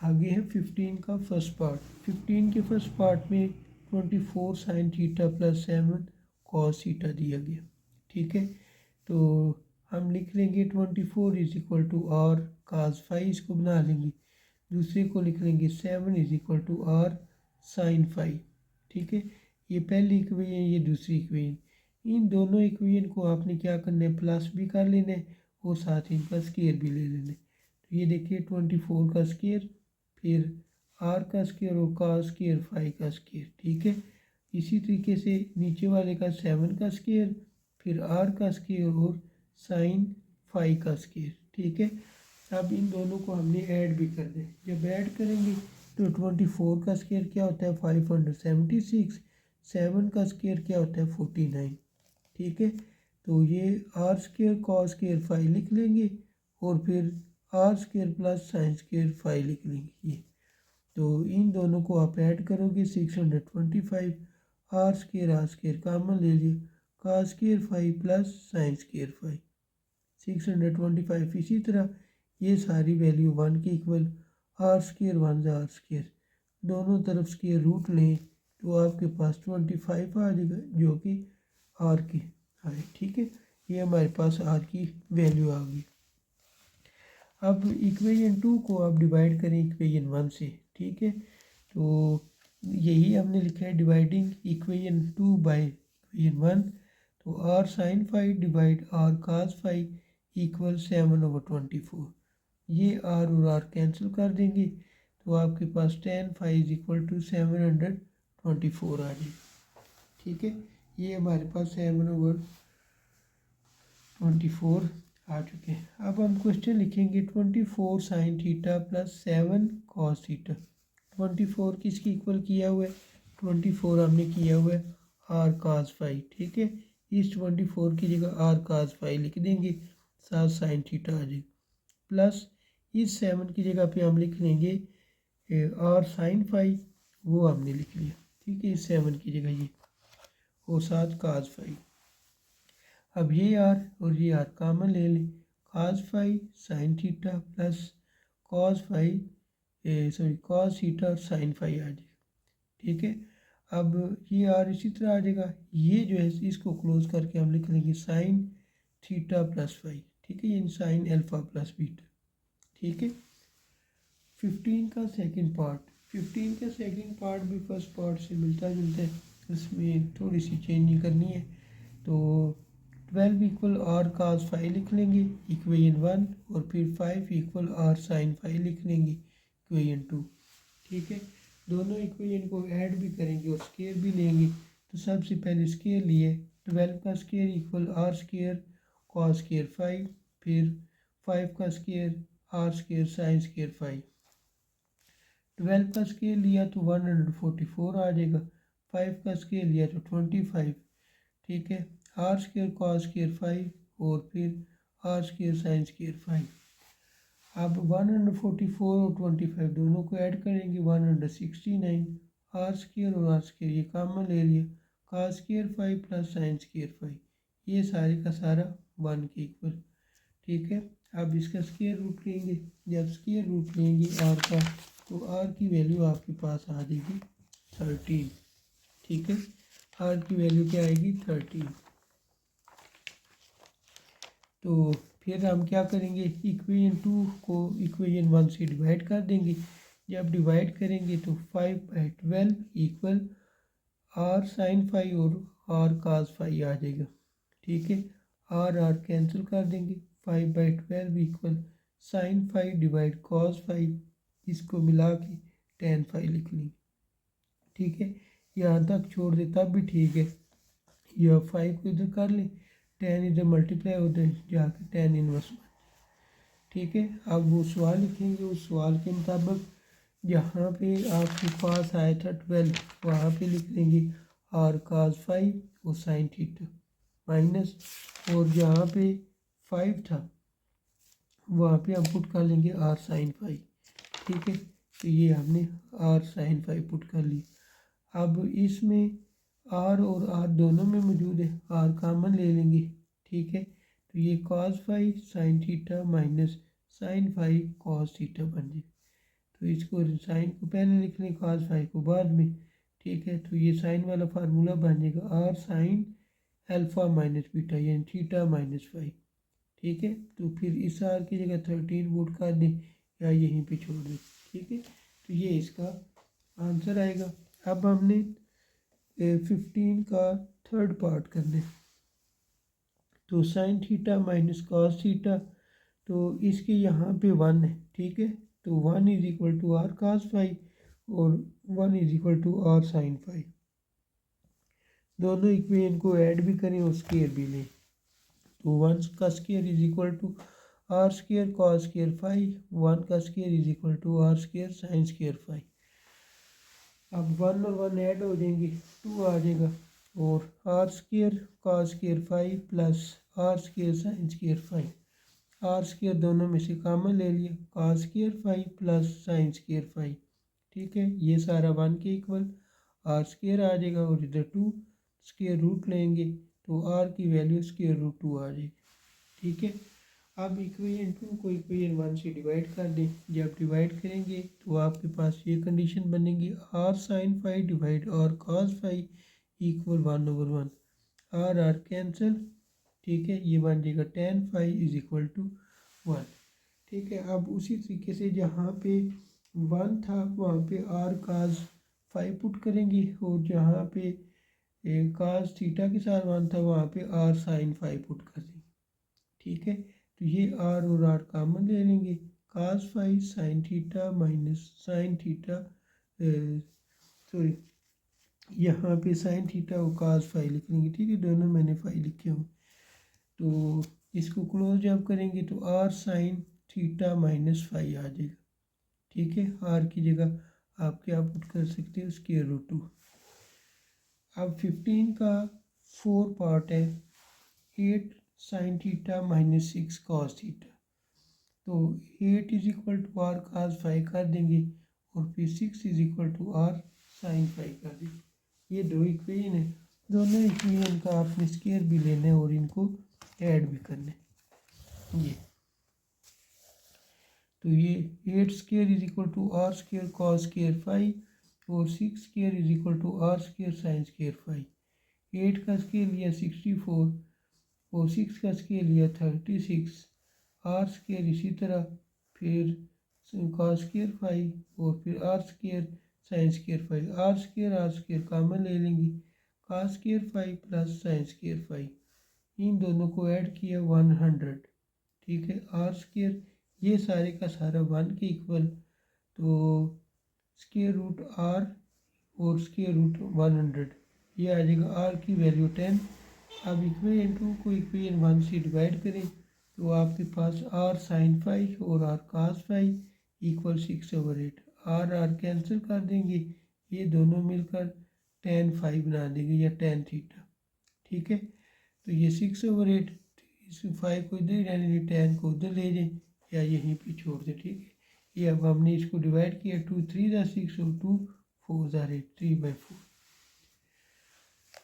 आगे है 15 का फर्स्ट पार्ट। 15 के फर्स्ट पार्ट में 24 sine theta plus 7 cos theta दिया गया, ठीक है। तो हम लिख लेंगे 24 is equal to R cos phi, इसको बना लेंगे। दूसरे को लिख लेंगे 7 is equal to R sine phi, ठीक है। ये पहली इक्वेशन, ये दूसरी इक्वेशन। इन दोनों इक्वेशन को आपने क्या करना है, प्लस भी कर लेना है और साथ ही इनका स्केयर भी ले लेना है। तो ये देखिए 24 का स्केयर, फिर आर का स्केयर और का स्केयर फाई का स्केयर, ठीक है। इसी तरीके से नीचे वाले का 7 का स्केयर, फिर आर का स्केयर और साइन फाई का स्केयर, ठीक है। अब इन दोनों को हमने ऐड भी कर दें। जब ऐड करेंगे तो 24 का स्केयर क्या होता है 576, 7 का स्केयर क्या होता है 49, ठीक है। तो ये R square cos square phi लिख लेंगे और फिर R square plus sine square phi लिख लेंगे ये। तो इन दोनों को आप ऐड करोगे 625, आर स्केयर कॉमन ले लिए, का square phi plus sine square phi 625। इसी तरह ये सारी वैल्यू 1 के equal, R square 1 R square, दोनों तरफ स्केयर रूट लें तो आपके पास 25 आ जाएगा जो कि आर की आए, ठीक है। ये हमारे पास आर की वैल्यू आ गई। अब इक्वेशन 2 को आप डिवाइड करें इक्वेशन 1 से, ठीक है। तो यही हमने लिखा है डिवाइडिंग इक्वेशन 2 बाय इक्वेशन 1। तो R sine phi divide R cos phi equal 7/24। ये आर और आर कैंसिल कर देंगे तो आपके पास tan phi is equal to 724 आ जाए, ठीक है। ये हमारे पास 7/24 आ चुके हैं। अब हम क्वेश्चन लिखेंगे 24 sine theta plus 7 cos theta. 24 किसकी इक्वल किया हुआ है, 24 हमने किया हुआ है आर काज फाई, ठीक है। इस 24 की जगह आर काज फाई लिख देंगे, साथ साइन थीटा आ जाएगा, प्लस इस 7 की जगह पे हम लिख लेंगे आर साइन फाई, वो हमने लिख लिया, ठीक है। इस 7 की जगह ये और साथ काज फाई। अब ये आर और ये आर कॉमन ले लें, cos phi sine theta plus cos phi cos theta और साइन फाई आ जाएगा, ठीक है। अब ये आर इसी तरह आ जाएगा, ये जो है इसको क्लोज करके हम लिख लेंगे साइन थीटा प्लस फाई, ठीक है, यानी साइन अल्फा प्लस बीटा, ठीक है। 15 का सेकंड पार्ट। 15 का सेकंड पार्ट भी फर्स्ट पार्ट से मिलता जुलता है, इसमें थोड़ी सी चेंजिंग करनी है। तो 12 इक्वल आर काज फाई लिख लेंगे इक्वेशन 1 और फिर 5 इक्वल आर साइन फाई लिख लेंगे इक्वेशन 2, ठीक है। दोनों इक्वेशन को ऐड भी करेंगे और स्केयर भी लेंगे। तो सबसे पहले स्केयर लिए 12 का square equal R square cos square phi, फिर 5 का square R square sine square phi. 12 का स्केयर लिया तो 144 आ जाएगा, 5 का स्केयर लिया तो 25, ठीक है। R square cos square five और फिर R square sine square five. अब 144 और 25 दोनों को ऐड करेंगे 169, आर स्केयर और आर स्केयर ये कॉमन ले लिया, cos square five plus sine square five, ये सारे का सारा 1 के इक्वल, ठीक है। अब इसका स्केयर रूट लेंगे, जब स्केयर रूट लेंगे आर का तो आर की वैल्यू आपके पास आ जाएगी 13, ठीक है। आर की वैल्यू क्या आएगी 13। तो फिर हम क्या करेंगे इक्वेशन 2 को इक्वेशन 1 से डिवाइड कर देंगे। जब डिवाइड करेंगे तो 5/12 इक्वल आर साइन फाई और आर कास फाई आ जाएगा। ठीक है, आर कैंसिल कर देंगे, 5/12 equal sine phi divide cos phi, इसको मिला के टेन फाई लिख लेंगे। ठीक है, यहाँ तक छोड़ दे तब भी ठीक है, यह 5 को इधर कर लें, 10 इधर मल्टीप्लाई उधर जाके 10 इनवर्स। ठीक है, अब वो सवाल लिखेंगे, उस सवाल के मुताबिक जहाँ पे आपके पास आया था 12 वहाँ पे लिख लेंगे आर कास फाइव और साइन थीटा माइनस, और जहाँ पे 5 था वहाँ पे हम पुट कर लेंगे आर साइन फाइव। ठीक है, तो ये हमने आर साइन फाइव पुट कर लिया। अब इसमें आर और आर दोनों में मौजूद है, आर कॉमन ले लेंगे। ठीक है, तो ये cos five sine theta minus sine five cos theta बन जाए। तो इसको साइन को पहले लिख लें, कॉस फाइव को बाद में। ठीक है, तो ये साइन वाला फार्मूला बन जाएगा R sine alpha minus beta यानी थीटा माइनस फाइव। ठीक है, तो फिर इस आर की जगह 13 पुट कर दें या यहीं पे छोड़ दें। ठीक है, तो ये इसका आंसर आएगा। अब हमने 15 का थर्ड पार्ट करना है। तो sign theta minus cos theta, तो इसके यहाँ पे 1 है। ठीक है, तो 1 is equal to R cos five और 1 is equal to R sine five. दोनों इक्वेशन को ऐड भी करें और स्केयर भी लें, तो 1 का square is equal to R square cos square five, 1 का square is equal to R square sine square five. अब 1 और 1 ऐड हो जाएंगे, 2 आ जाएगा, और R square cos square five plus R square sine square five. R square दोनों में से कॉमन ले लिया, cos square five plus sine square five. ठीक है, ये सारा 1 के इक्वल आर स्केयर आ जाएगा, और इधर 2 स्केयर रूट लेंगे तो आर की वैल्यू स्केयर रूट 2 आ जाएगी। ठीक है, अब इक्वेशन 2 को इक्वेशन 1 से डिवाइड कर दें। जब डिवाइड करेंगे तो आपके पास ये कंडीशन बनेगी, R sine five divide R cos five equal 1/1। R cancel. ठीक है, ये बन जाएगा tan five is equal to 1। ठीक है, अब उसी तरीके से जहाँ पे 1 था वहाँ पे आर कास फाइव पुट करेंगे, और जहाँ पे कास थीटा के साथ 1 था वहाँ पे आर साइन फाइव पुट कर देंगे। ठीक है, तो ये आर और आर कॉमन ले लेंगे, cos five sine theta minus sine theta, sorry यहाँ पे साइन थीटा और कास फाइव लिख लेंगे। ठीक है, दोनों मैंने फाइव लिखे हुए। तो इसको क्लोज जब करेंगे तो R sine theta minus five आ जाएगा। ठीक है, आर की जगह आप क्या पुट कर सकते हो, स्क्वायर रूट 2। अब 15 का 4 पार्ट है, 8 sine theta minus 6 cos theta. तो 8 is equal to R cos five कर देंगे, और फिर 6 is equal to R sine five कर देंगे। ये दो इक्वेशन है, दोनों इक्वेशन का आपने स्क्वायर भी लेना है और इनको ऐड भी करना है। ये तो ये 8 square is equal to R square cos square five, और 6 square is equal to R square sine square five. 8 का स्क्वायर लिया 64 और 6 का स्क्वायर लिया 36। आर स्क्वायर इसी तरह, फिर कॉस स्क्वायर फाइव और फिर R square sine square five. R square common ले लेंगे, cos square five plus sine square five, इन दोनों को ऐड किया 100। ठीक है, आर स्क्वायर ये सारे का सारा 1 के इक्वल, तो स्क्वायर रूट आर और स्क्वायर रूट 100, ये आ जाएगा आर की वैल्यू 10। अब इक्वेशन 2 को इक्वेशन 1 से डिवाइड करें तो आपके पास आर साइन फाइव और R cos five equal 6/8। R cancel कर देंगे, ये दोनों मिलकर टेन फाइव बना देंगे या टेन थीटा। ठीक है, तो ये 6/8, इस 5 को इधर रहने दें, 10 को उधर ले जाएं या यहीं पे छोड़ दें। ठीक है, ये अब हमने इसको डिवाइड किया, 2 3 ज़ा 6 और 2 4 ज़ा 8, 3/4।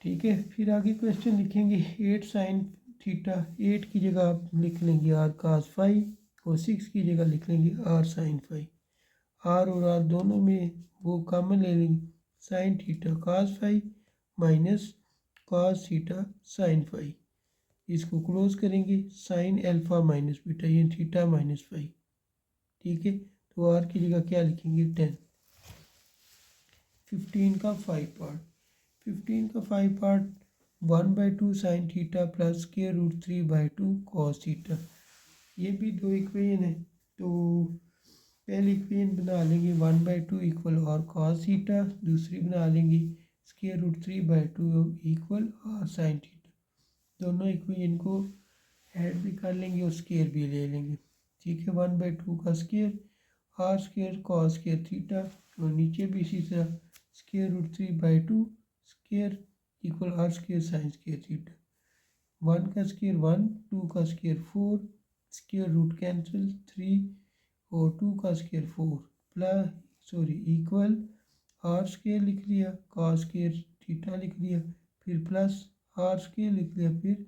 ठीक है, फिर आगे क्वेश्चन लिखेंगे 8 साइन थीटा, 8 की जगह आप लिख लेंगे आर कास फाइव और 6 की जगह लिख लेंगे आर साइन फाइव। आर और आर दोनों में वो कॉमन ले लेंगे, sine theta cos five minus cos theta sine five. इसको क्लोज करेंगे, साइन अल्फा माइनस बीटा ये थीटा माइनस फाइव। ठीक है, तो आर की जगह क्या लिखेंगे 10। 15 का 5 पार्ट, 15 का 5 part 1/2 sign theta plus √3/2 cos theta. ये भी दो इक्वेशन है, तो पहली इक्वेशन बना लेंगे 1/2 इक्वल और कॉस थीटा, दूसरी बना लेंगे √3/2 इक्वल और साइन थीटा। दोनों इक्वेशन को ऐड भी कर लेंगे और स्केयर भी ले लेंगे। ठीक है, 1/2 का square R square cos square theta, और नीचे भी इसी तरह √3/2 square equal R square sine square theta. 1 का स्केयर 1, 2 का स्केयर 4, स्केयर रूट कैंसिल 3 और 2 का स्केयर 4 इक्वल आर स्केयर लिख लिया, कॉस स्केयर थीटा लिख लिया, फिर प्लस आर स्केयर लिख लिया, फिर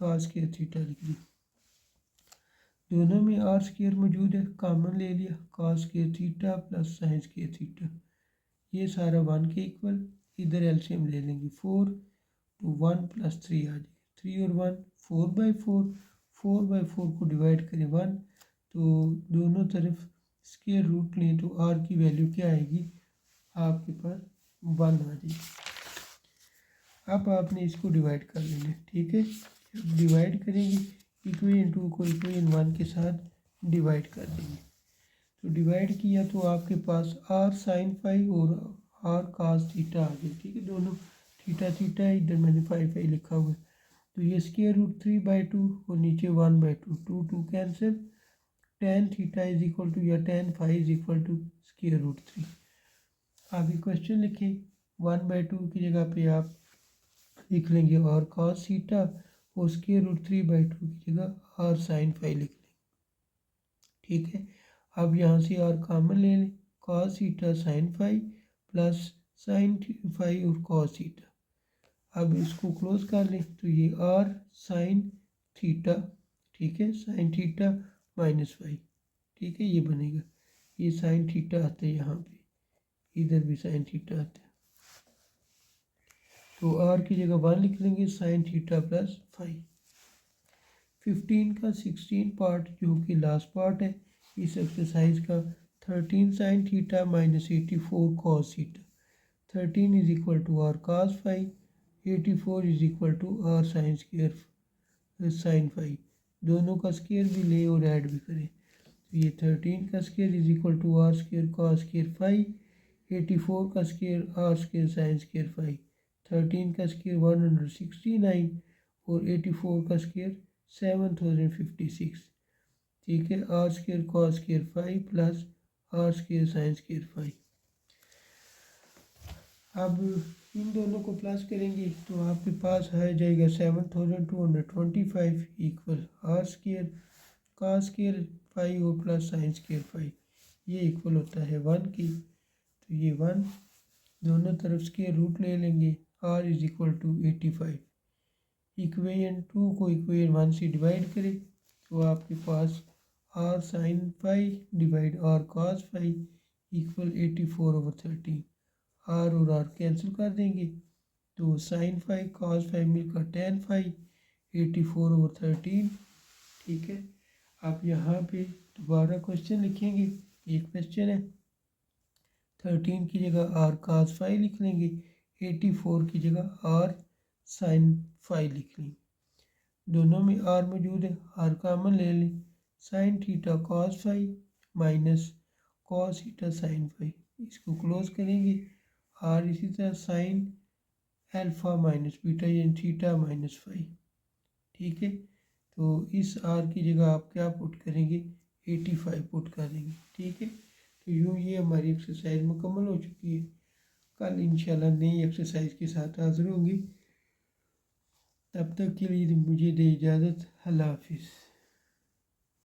कॉस स्केयर थीटा लिख लिया। दोनों में आर स्केयर मौजूद है, कॉमन ले लिया, cos square theta plus sine square theta. ये सारा 1 के इक्वल, इधर एलसीएम ले लेंगे 4 तो 1 + 3 आ जाएगा, 3 और 1 4/4, 4/4 को डिवाइड करें 1, तो दोनों तरफ स्केयर रूट लें तो आर की वैल्यू क्या आएगी आपके पास 1 आ जाएगी। अब आपने इसको डिवाइड कर लेना, ठीक है। अब डिवाइड करेंगे इक्वेशन 2 को इक्वेशन 1 के साथ डिवाइड कर देंगे। तो डिवाइड किया तो आपके पास आर साइन फाई और आर कास थीटा आ गया, ठीक है। दोनों थीटा थीटा है, इधर मैंने फाई लिखा हुआ है। तो ये स्केयर रूट 3/2 और नीचे 1/2, 2 cancel, tan theta is equal to या tan phi is equal to square root 3। आगे क्वेश्चन लिखें, 1/2 की जगह पे आप लिख लेंगे और cos थीटा और स्केयर रूट 3/2 की जगह आर साइन फाई लिख लेंगे, ठीक है। अब यहाँ से आर कॉमन ले लें, cos theta sine phi plus sine phi और cos थीटा। अब इसको क्लोज कर लें तो ये आर साइन थीटा, ठीक है, साइन थीटा माइनस फाई, ठीक है, ये बनेगा। ये साइन थीटा आता है यहाँ पे, इधर भी साइन थीटा आता है, तो आर की जगह 1 लिख लेंगे, साइन थीटा प्लस फाई। 15 का 16 पार्ट जो कि लास्ट पार्ट है इस एक्सरसाइज का, 13 sine theta minus 84 cos theta. 13 is equal to R cos phi, 84 is equal to R sine square sine phi. दोनों का स्क्वायर भी ले और ऐड भी करें, तो ये 13 का square is equal to R square cos square phi, 84 का square R square sine square phi. 13 का स्क्वायर 169 और 84 का स्क्वायर 7056, ठीक है। R square cos square phi plus R square sine square phi. अब इन दोनों को प्लस करेंगे तो आपके पास आ जाएगा 7225 equal R square cos square phi और प्लस साइन स्क्वायर फाई। ये इक्वल होता है 1 की, तो ये 1, दोनों तरफ स्क्वायर रूट ले लेंगे, R is equal to 85। Equation 2 को इक्वेशन 1 से डिवाइड करें तो आपके पास R sine phi divide R cos phi equal 84/13। R और आर कैंसिल कर देंगे तो साइन फाई कॉस फाई मिलकर tan फाई 84/13, ठीक है। आप यहाँ पे दोबारा क्वेश्चन लिखेंगे, एक क्वेश्चन है 13 की जगह आर कॉस फाई लिख लेंगे, 84 की जगह आर साइन फाई लिख लेंगे। दोनों में आर मौजूद है, आर कॉमन ले लें, sine theta cos phi minus cos theta sine phi, इसको क्लोज करेंगे। आर इसी तरह साइन अल्फा माइनस बीटा यानी थीटा माइनस फाई, ठीक है। तो इस आर की जगह आप क्या पुट करेंगे 85 पुट करेंगे, ठीक है। तो यूँ ये हमारी एक्सरसाइज मुकम्मल हो चुकी है। कल इंशाल्लाह नई एक्सरसाइज के साथ हाजिर होंगी, तब तक के लिए मुझे दे इजाज़त। अल्लाह हाफिज़।